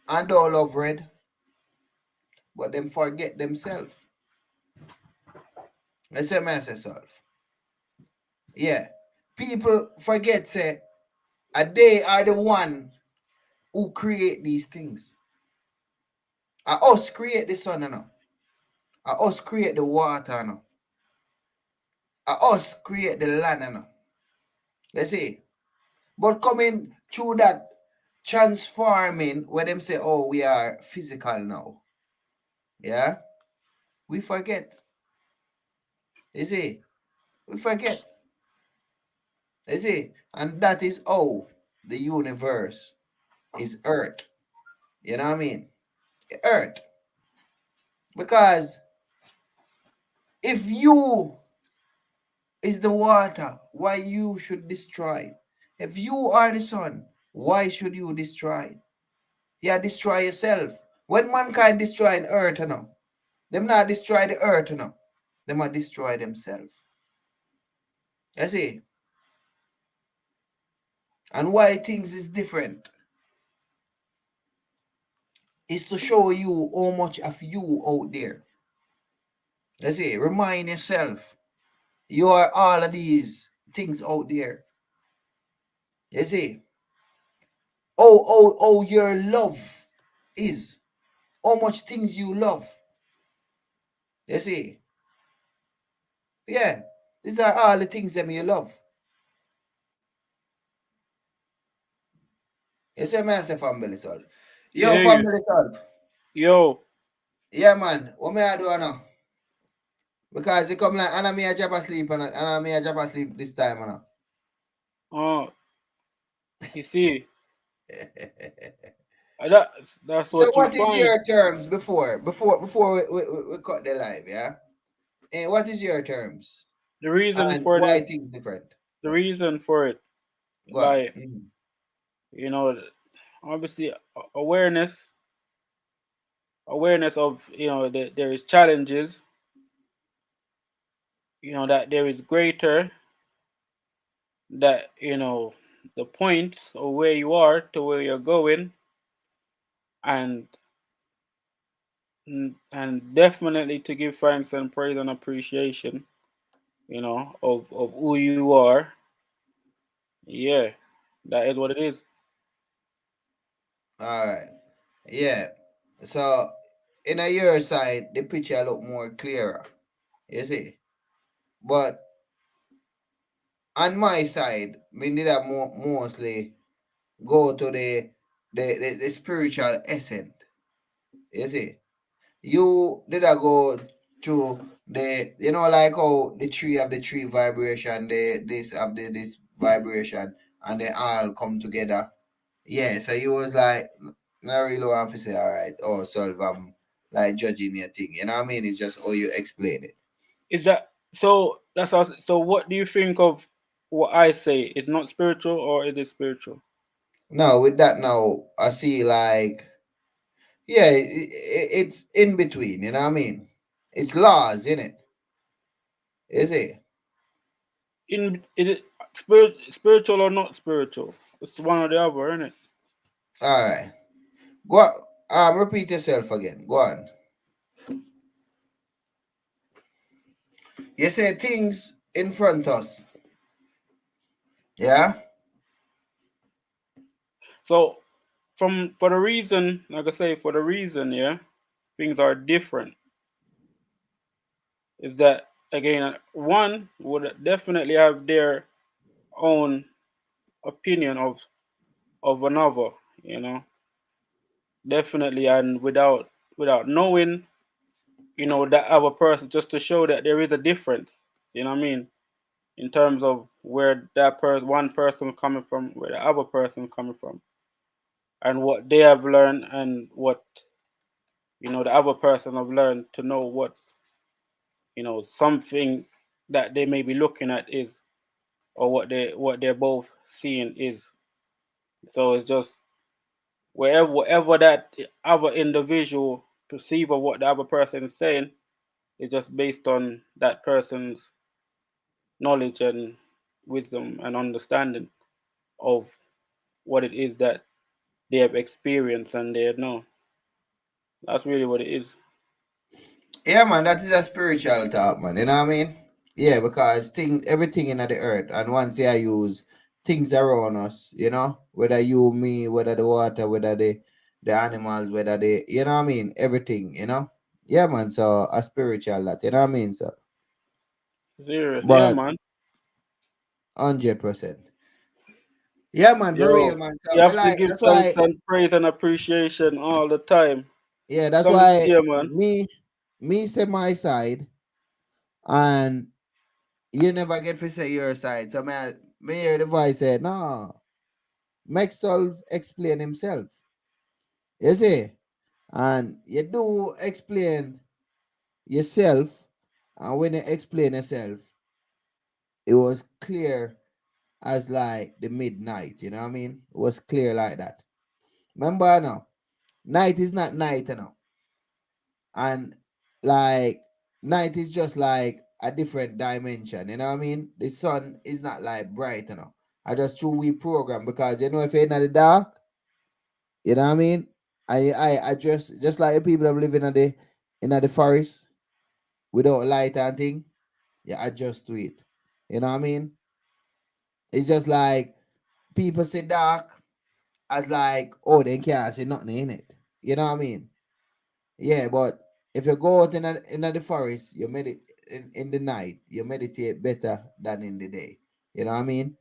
S1: and don't love red. But them forget themselves. Let's say myself. Yeah. People forget say they are the one who create these things. Us create the sun, us create the water, us create the land, Let's see. But coming through that transforming, where them say, oh, we are physical now. Yeah. We forget. You see, we forget. You see, and that is how the universe is Earth. You know what I mean? Earth. Because if you is the water, why you should destroy? If you are the sun, why should you destroy? Yeah, destroy yourself. When mankind destroying earth, you know, them not destroy the earth, you know. Them are destroy themselves. You see? And why things is different is to show you how much of you out there. You see, remind yourself you are all of these things out there. You see? Oh, your love is. How much things you love. You see? Yeah. These are all the things that you love. You see, man, say family solve. Yo,
S6: Yeah,
S1: family solve.
S6: yo.
S1: Yeah, man. What me I do now? Because you come like, and me a job asleep, and me a job asleep this time, now.
S6: Oh, you see, that's
S1: So
S6: what you
S1: what is
S6: find.
S1: your terms before we cut the live, yeah? And what is your terms?
S6: The reason
S1: And
S6: for
S1: why
S6: the
S1: things different?
S6: the reason for it,
S1: Go on.
S6: like, you know, obviously awareness of, you know, that there is challenges, you know, that there is greater, that, you know, the point of where you are to where you're going, and and definitely to give thanks and praise and appreciation, you know, of who you are. Yeah, that is what it is.
S1: All right. Yeah. So in a year side, the picture look more clearer. You see? But on my side, me did that mostly go to the spiritual essence. You see? You did I go to the, you know, like how the tree vibration, the this of the this vibration, and they all come together. Yeah, so you was like, not really want to say, all right, oh, solve like judging your thing. You know what I mean? It's just how you explain it.
S6: Is that so? That's us. So, what do you think of what I say? It's not spiritual, or is it spiritual?
S1: Now with that, now I see like, yeah, it's in between. You know what I mean? It's laws in it. Is it?
S6: Is it spiritual or not spiritual? It's one or the other, isn't it?
S1: All right. Go on. Repeat yourself again. Go on. You say things in front us. Yeah?
S6: So, for the reason, like I say, for the reason, yeah, things are different. Is that again? One would definitely have their own opinion of another, you know, definitely, and without knowing, you know, that other person, just to show that there is a difference, you know what I mean, in terms of where that one person coming from, where the other person coming from, and what they have learned, and what, you know, the other person have learned, to know what, you know, something that they may be looking at is, or what they're both seeing is. So it's just whatever that other individual perceive of what the other person is saying is just based on that person's knowledge and wisdom and understanding of what it is that they have experienced and they know. That's really what it is.
S1: Yeah, man, that is a spiritual talk, man. You know what I mean? Yeah, because everything in the earth, and once I use things around us, you know, whether you, me, whether the water, whether the animals, whether you know what I mean, everything, you know. Yeah, man. So a spiritual that, you know what I mean, so.
S6: Serious, yeah,
S1: But
S6: man.
S1: 100%. Yeah, man, for real,
S6: Yo,
S1: man. So
S6: you
S1: me
S6: have to
S1: like
S6: give
S1: that's
S6: thanks
S1: why.
S6: and praise and appreciation all the time.
S1: Yeah, that's
S6: Some
S1: why
S6: yeah, man.
S1: me. me say my side, and you never get to say your side. So me hear the voice say, no, make Solve explain himself. You see? And you do explain yourself, and when you explain yourself, it was clear as like the midnight, you know what I mean? It was clear like that. Remember now, night is not night, you know. And like night is just like a different dimension, you know what I mean? The sun is not like bright, you know. I just true we program because you know if you're in the dark, you know what I mean? I just like the people that live in the forest without light and thing, you adjust to it. You know what I mean? It's just like people say dark as like, oh, they can't see nothing in it. You know what I mean? Yeah, but if you go out in the forest, you meditate in the night, you meditate better than in the day. You know what I mean?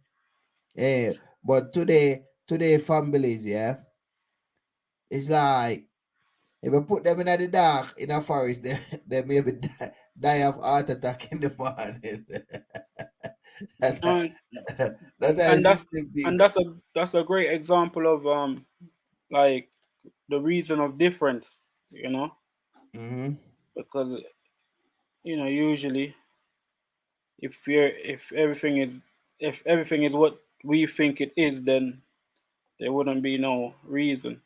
S1: Yeah. But today families, yeah, it's like if you put them in the dark in a forest, they maybe die of heart attack in the morning. that's
S6: And
S1: that's how
S6: and that's
S1: system be.
S6: and that's a great example of like the reason of difference, you know,
S1: Mm-hmm.
S6: because usually if everything is what we think it is, then there wouldn't be no reason.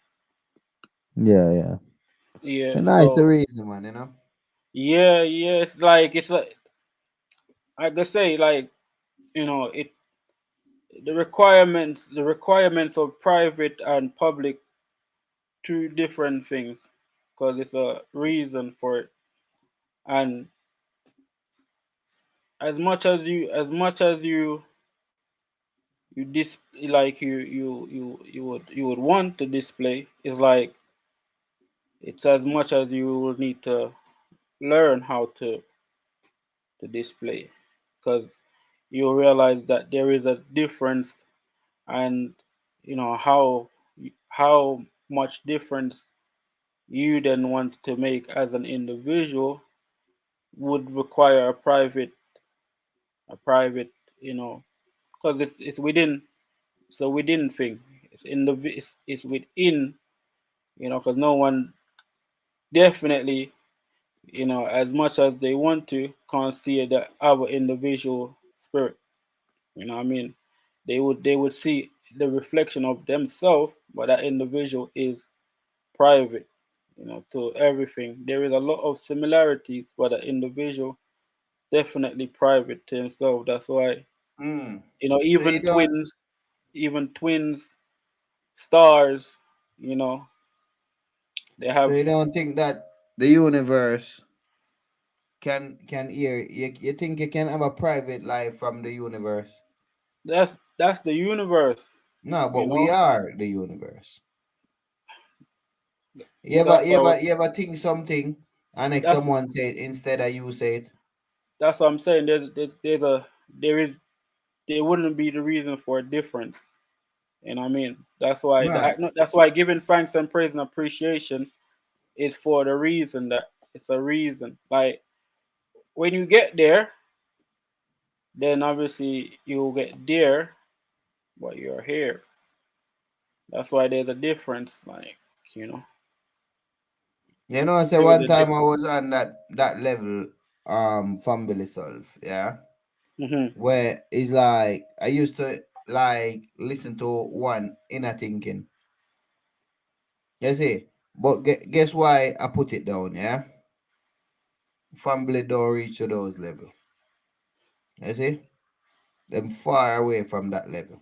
S1: Yeah, yeah.
S6: Yeah.
S1: And that's the
S6: So
S1: reason, man, you know?
S6: yeah, it's like I say, like, it the requirements of private and public, two different things, because it's a reason for it. And as much as you like you would want to display, it's like it's as much as you will need to learn how to display, because you realize that there is a difference. And how much difference you then want to make as an individual would require a private, because it's within. It's a within thing. It's in it's within, because no one definitely, as much as they want to, can't see the other individual spirit. You know what I mean? They would see the reflection of themselves, but that individual is private, to everything. There is a lot of similarities, but the individual definitely private to himself. That's why,
S1: Mm.
S6: you know,
S1: So you
S6: even
S1: don't
S6: twins, even twins, stars, you know, they
S1: so
S6: have
S1: you don't think that the universe can hear you think you can have a private life from the universe?
S6: that's the universe,
S1: No,
S6: you
S1: but we
S6: know.
S1: are the universe. You ever
S6: That's
S1: you
S6: how
S1: ever you ever think something and next
S6: that's
S1: someone say it instead of you say it?
S6: that's what I'm saying. There wouldn't be the reason for a difference. You know what I mean? That's why
S1: Right.
S6: that's why giving thanks and praise and appreciation is for the reason that it's a reason. Like when you get there, then obviously you'll get there, but you're here. That's why there's a difference. Like, you know,
S1: You know, I say
S6: there is
S1: one
S6: a
S1: time I
S6: difference.
S1: was on that level from Billy Solve, yeah.
S6: Hmm.
S1: Where it's like I used to like listen to one inner thinking. You see? But guess why I put it down, yeah? Family don't reach to those level. You see? Them far away from that level.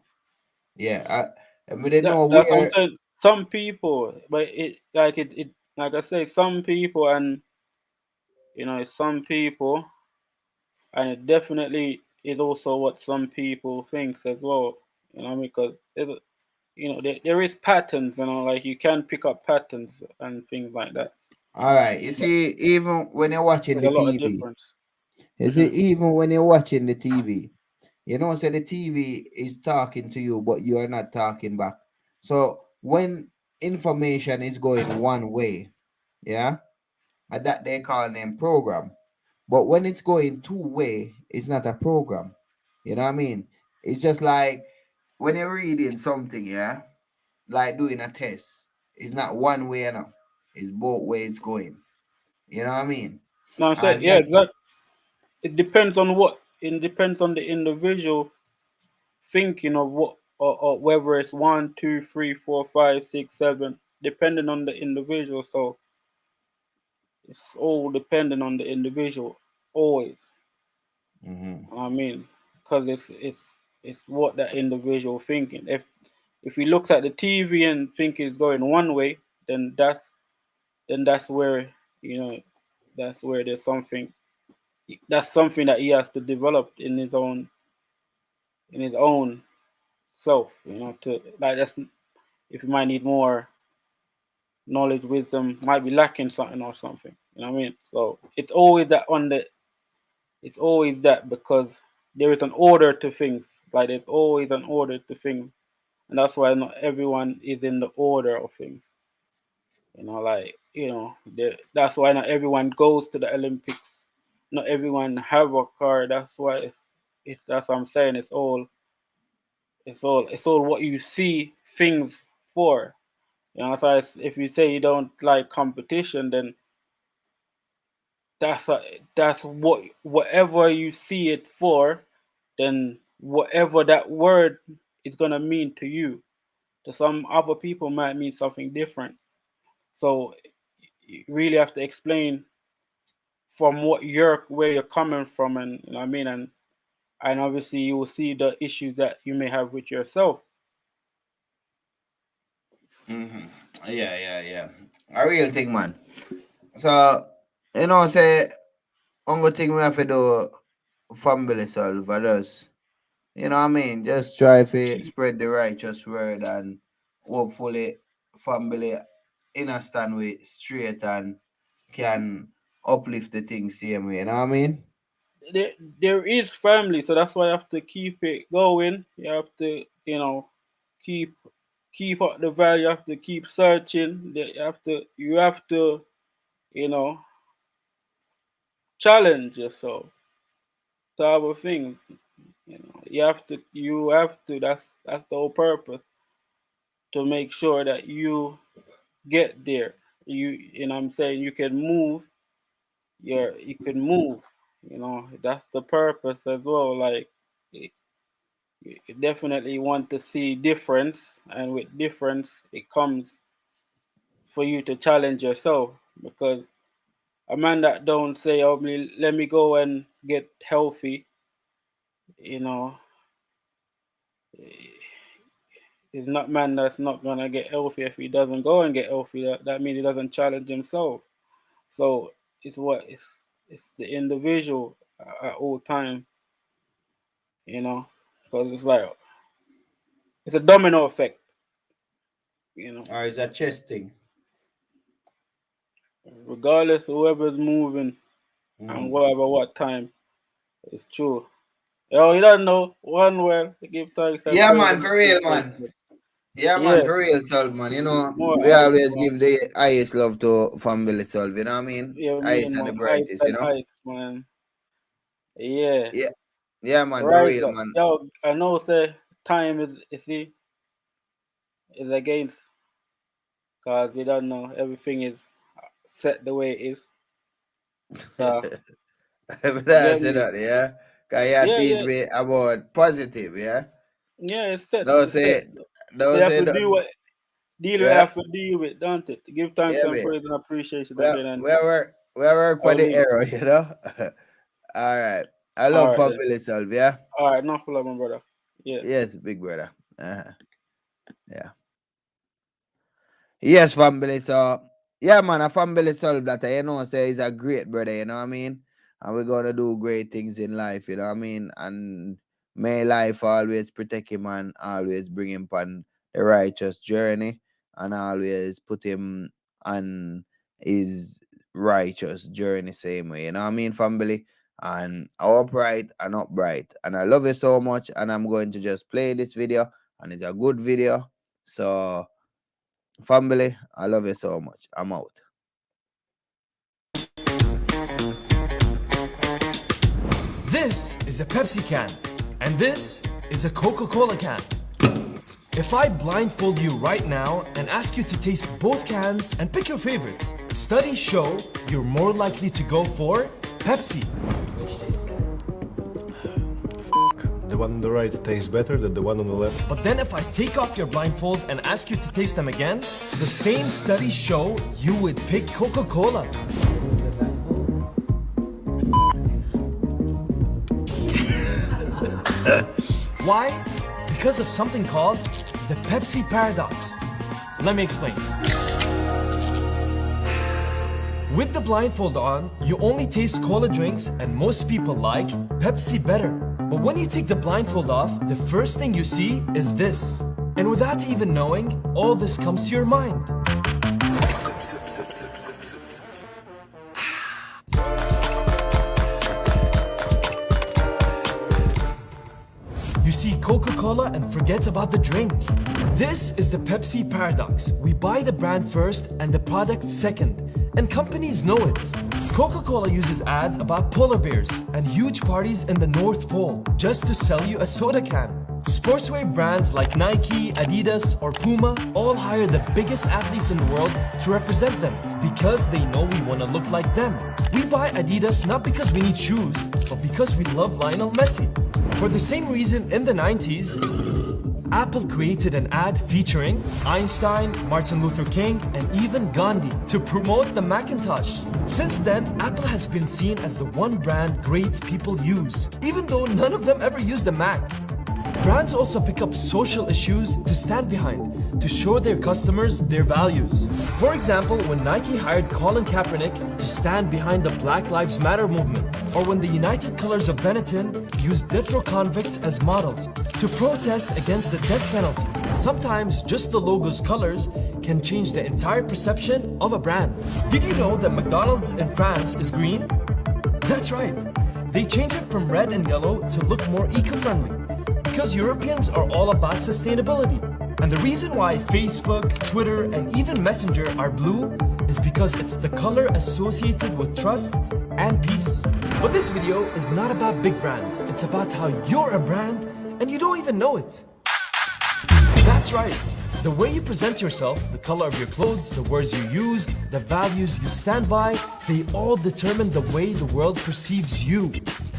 S1: Yeah, I mean they know
S6: That's what I'm
S1: where.
S6: saying. Some people, but it like I say, some people, and it's some people, and it definitely is also what some people thinks as well. You know, because there is patterns. Like you can pick up patterns and things like that.
S1: All right, you
S6: But
S1: see, even when you're watching
S6: there's
S1: the
S6: a lot of
S1: TV,
S6: difference.
S1: you see,
S6: Hmm.
S1: even when you're watching the TV, you know, so the TV is talking to you, but you are not talking back. So when information is going one way, yeah, and that they call them program. But when it's going two-way, it's not a program. You know what I mean? It's just like when you're reading something, yeah, like doing a test. It's not one way, you know. It's both ways it's going. You know what I mean?
S6: No, I'm saying,
S1: And
S6: yeah,
S1: that
S6: exactly. It depends on what. It depends on the individual thinking of what, or whether it's 1, 2, 3, 4, 5, 6, 7, depending on the individual. So it's all dependent on the individual, always. I mean, because it's what that individual thinking. If he looks at the TV and think it's going one way, then that's where, you know, that's where there's something. That's something that he has to develop in his own self. You know, to like that's if you might need more knowledge, wisdom, might be lacking something or something. You know what I mean? So it's always that because there is an order to things. Like there's always an order to things, and that's why not everyone is in the order of things. You know, like that's why not everyone goes to the Olympics. Not everyone have a car. That's why it's that's what I'm saying. It's all what you see things for. You know, so if you say you don't like competition, then that's whatever you see it for, then whatever that word is gonna mean to you. To some other people might mean something different. So you really have to explain from where you're coming from, and you know what I mean, and obviously you will see the issues that you may have with yourself.
S1: yeah. A real thing, man. So, say only thing we have to do family solve others. You know what I mean? Just try to spread the righteous word and hopefully family understand we straight and can uplift the thing same way. You know what I mean?
S6: There is family, so that's why you have to keep it going. You have to, keep keep up the value. You have to keep searching. You have to you know challenge yourself. Type of thing. You have to. That's the whole purpose, to make sure that you get there. I'm saying you can move. You can move. That's the purpose as well. Like you definitely want to see difference, and with difference it comes for you to challenge yourself, because a man that don't say, oh, let me go and get healthy, you know is not man that's not gonna get healthy. If he doesn't go and get healthy, that means he doesn't challenge himself. So it's the individual at all times, because it's like it's a domino effect, you know
S1: Or is that chess thing?
S6: regardless of whoever's moving and whatever what time. It's true. Yo, you don't know one well to give thanks and
S1: Yeah,
S6: praise
S1: man,
S6: and
S1: for real,
S6: appreciation.
S1: man. Yeah, man,
S6: Yeah,
S1: for real, Solve, man.
S6: more
S1: We
S6: ice,
S1: always
S6: man.
S1: give the highest love to family Solve, you know what I mean?
S6: Yeah, me
S1: Highest
S6: and
S1: and the
S6: man, ice
S1: brightest,
S6: and ice, man. Yeah,
S1: Yeah, yeah, man, for
S6: rise
S1: real,
S6: up.
S1: man.
S6: Yo, I know say time is, you see, is against, cause you don't know everything is set the way it is. So
S1: But
S6: you
S1: I
S6: get
S1: say
S6: me?
S1: that, yeah? Because you
S6: Yeah,
S1: teach
S6: yeah,
S1: me about positive, yeah?
S6: yeah. It's set.
S1: Don't
S6: It's set.
S1: say,
S6: So you
S1: don't
S6: have
S1: say
S6: to
S1: that,
S6: deal with,
S1: yeah?
S6: have to deal with, don't it? Give thanks
S1: Yeah,
S6: and
S1: man.
S6: praise and appreciation
S1: Well,
S6: again, and
S1: we work for
S6: I'll
S1: the
S6: leave.
S1: arrow, you know? All right. I
S6: All
S1: love
S6: right then.
S1: family Solve, yeah?
S6: All right, no problem, brother. Yeah.
S1: Yes, big brother. Uh-huh. Yeah. Yes, family. So, yeah, man, a family solve that, say he's a great brother, you know what I mean? And we're gonna do great things in life, you know what I mean? And may life always protect him and always bring him on the righteous journey and always put him on his righteous journey same way, you know what I mean, family? And upright and upright. And I love you so much. And I'm going to just play this video, and it's a good video. So family, I love you so much. I'm out.
S7: This is a Pepsi can, and this is a Coca-Cola can. If I blindfold you right now and ask you to taste both cans and pick your favorite, studies show you're more likely to go for Pepsi.
S8: The one on the right tastes better than the one on the left.
S7: But then if I take off your blindfold and ask you to taste them again, the same studies show you would pick Coca-Cola. Why? Because of something called the Pepsi paradox. Let me explain. With the blindfold on, you only taste cola drinks and most people like Pepsi better. But when you take the blindfold off, the first thing you see is this. And without even knowing, all this comes to your mind. You see Coca-Cola and forget about the drink. This is the Pepsi paradox. We buy the brand first and the product second. And companies know it. Coca-Cola uses ads about polar bears and huge parties in the North Pole just to sell you a soda can. Sportswear brands like Nike, Adidas, or Puma all hire the biggest athletes in the world to represent them because they know we want to look like them. We buy Adidas not because we need shoes, but because we love Lionel Messi. For the same reason, in the 90s, Apple created an ad featuring Einstein, Martin Luther King, and even Gandhi to promote the Macintosh. Since then, Apple has been seen as the one brand great people use, even though none of them ever used a Mac. Brands also pick up social issues to stand behind, to show their customers their values. For example, when Nike hired Colin Kaepernick to stand behind the Black Lives Matter movement, or when the United Colors of Benetton used death row convicts as models to protest against the death penalty. Sometimes just the logo's colors can change the entire perception of a brand. Did you know that McDonald's in France is green? That's right. They changed it from red and yellow to look more eco-friendly. Because Europeans are all about sustainability. And the reason why Facebook, Twitter, and even Messenger are blue is because it's the color associated with trust and peace. But this video is not about big brands. It's about how you're a brand and you don't even know it. That's right. The way you present yourself, the color of your clothes, the words you use, the values you stand by, they all determine the way the world perceives you.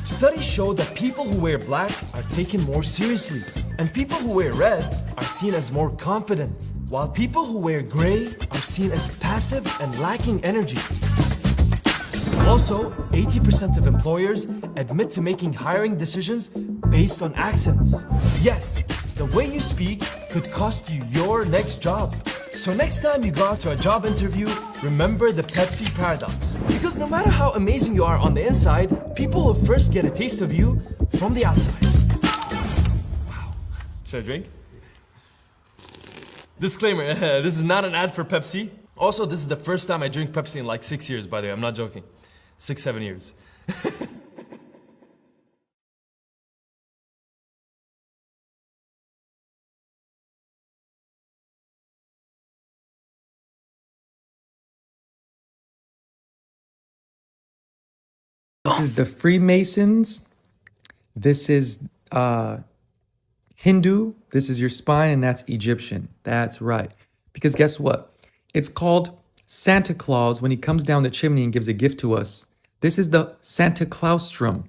S7: Studies show that people who wear black are taken more seriously, and people who wear red are seen as more confident, while people who wear gray are seen as passive and lacking energy. Also, 80% of employers admit to making hiring decisions based on accents. Yes, the way you speak could cost you your next job. So next time you go out to a job interview, remember the Pepsi paradox. Because no matter how amazing you are on the inside, people will first get a taste of you from the outside. Wow. Should I drink? Disclaimer, this is not an ad for Pepsi. Also, this is the first time I drink Pepsi in like 6 years, by the way. I'm not joking. 6, 7 years.
S9: This is the Freemasons. This is Hindu. This is your spine, and that's Egyptian. That's right. Because guess what? It's called Santa Claus when he comes down the chimney and gives a gift to us. This is the Santa Claustrum.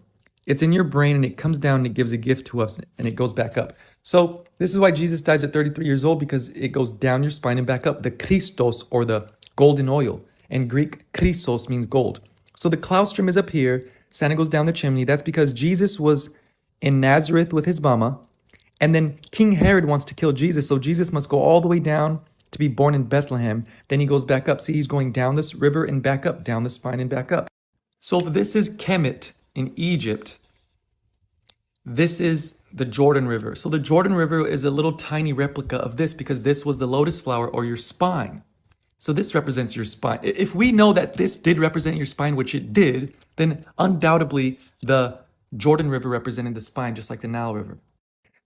S9: It's in your brain, and it comes down and it gives a gift to us, and it goes back up. So this is why Jesus dies at 33 years old, because it goes down your spine and back up. The Christos, or the golden oil. In Greek, Chrysos means gold. So the claustrum is up here. Santa goes down the chimney. That's because Jesus was in Nazareth with his mama. And then King Herod wants to kill Jesus. So Jesus must go all the way down to be born in Bethlehem. Then he goes back up. See, he's going down this river and back up, down the spine and back up. So this is Kemet in Egypt. This is the Jordan River. So the Jordan River is a little tiny replica of this because this was the lotus flower, or your spine. So this represents your spine. If we know that this did represent your spine, which it did, then undoubtedly the Jordan River represented the spine, just like the Nile River.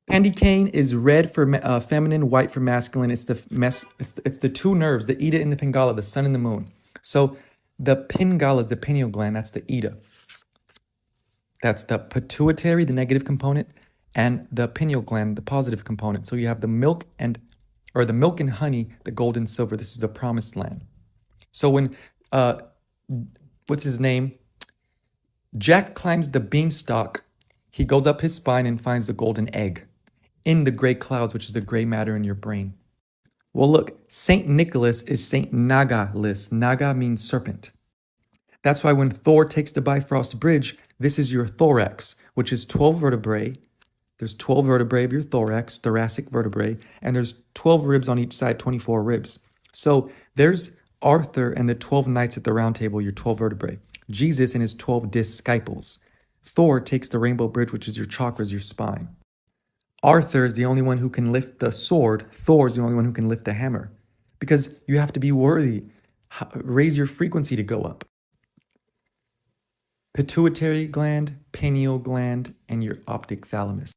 S9: Candy cane is red for feminine, white for masculine. It's the two nerves, the Ida and the Pingala, the sun and the moon. So the Pingala is the pineal gland. That's the Ida. That's the pituitary, the negative component, and the pineal gland, the positive component. So you have the milk and honey, the gold and silver. This is the promised land. So when what's his name? Jack climbs the beanstalk, he goes up his spine and finds the golden egg in the gray clouds, which is the gray matter in your brain. Well, look, Saint Nicholas is Saint Naga-less. Naga means serpent. That's why when Thor takes the Bifrost Bridge, this is your thorax, which is 12 vertebrae. There's 12 vertebrae of your thorax, thoracic vertebrae, and there's 12 ribs on each side, 24 ribs. So there's Arthur and the 12 knights at the round table, your 12 vertebrae. Jesus and his 12 disciples. Thor takes the rainbow bridge, which is your chakras, your spine. Arthur is the only one who can lift the sword. Thor is the only one who can lift the hammer. Because you have to be worthy. Raise your frequency to go up. Pituitary gland, pineal gland, and your optic thalamus.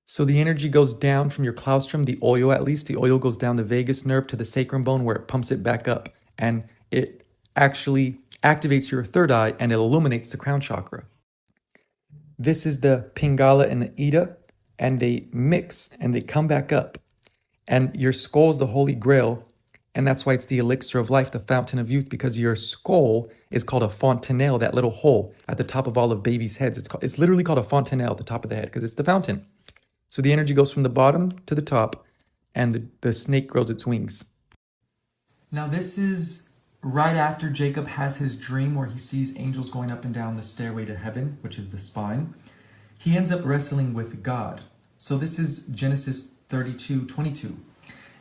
S9: So the energy goes down from your claustrum, the oil at least. The oil goes down the vagus nerve to the sacrum bone where it pumps it back up. And it actually activates your third eye and it illuminates the crown chakra. This is the Pingala and the Ida, and they mix and they come back up. And your skull is the Holy Grail, and that's why it's the elixir of life, the fountain of youth, because your skull is called a fontanelle, that little hole at the top of all of babies' heads. It's literally called a fontanelle at the top of the head because it's the fountain. So the energy goes from the bottom to the top, and the snake grows its wings. Now this is right after Jacob has his dream where he sees angels going up and down the stairway to heaven, which is the spine. He ends up wrestling with God. So this is Genesis 32:22.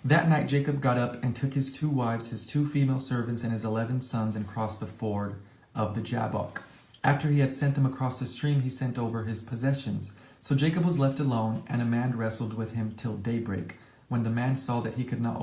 S9: That night Jacob got up and took his 2 wives, his 2 female servants, and his 11 sons and crossed the ford of the Jabbok. After he had sent them across the stream, he sent over his possessions. So Jacob was left alone, and a man wrestled with him till daybreak. When the man saw that he could not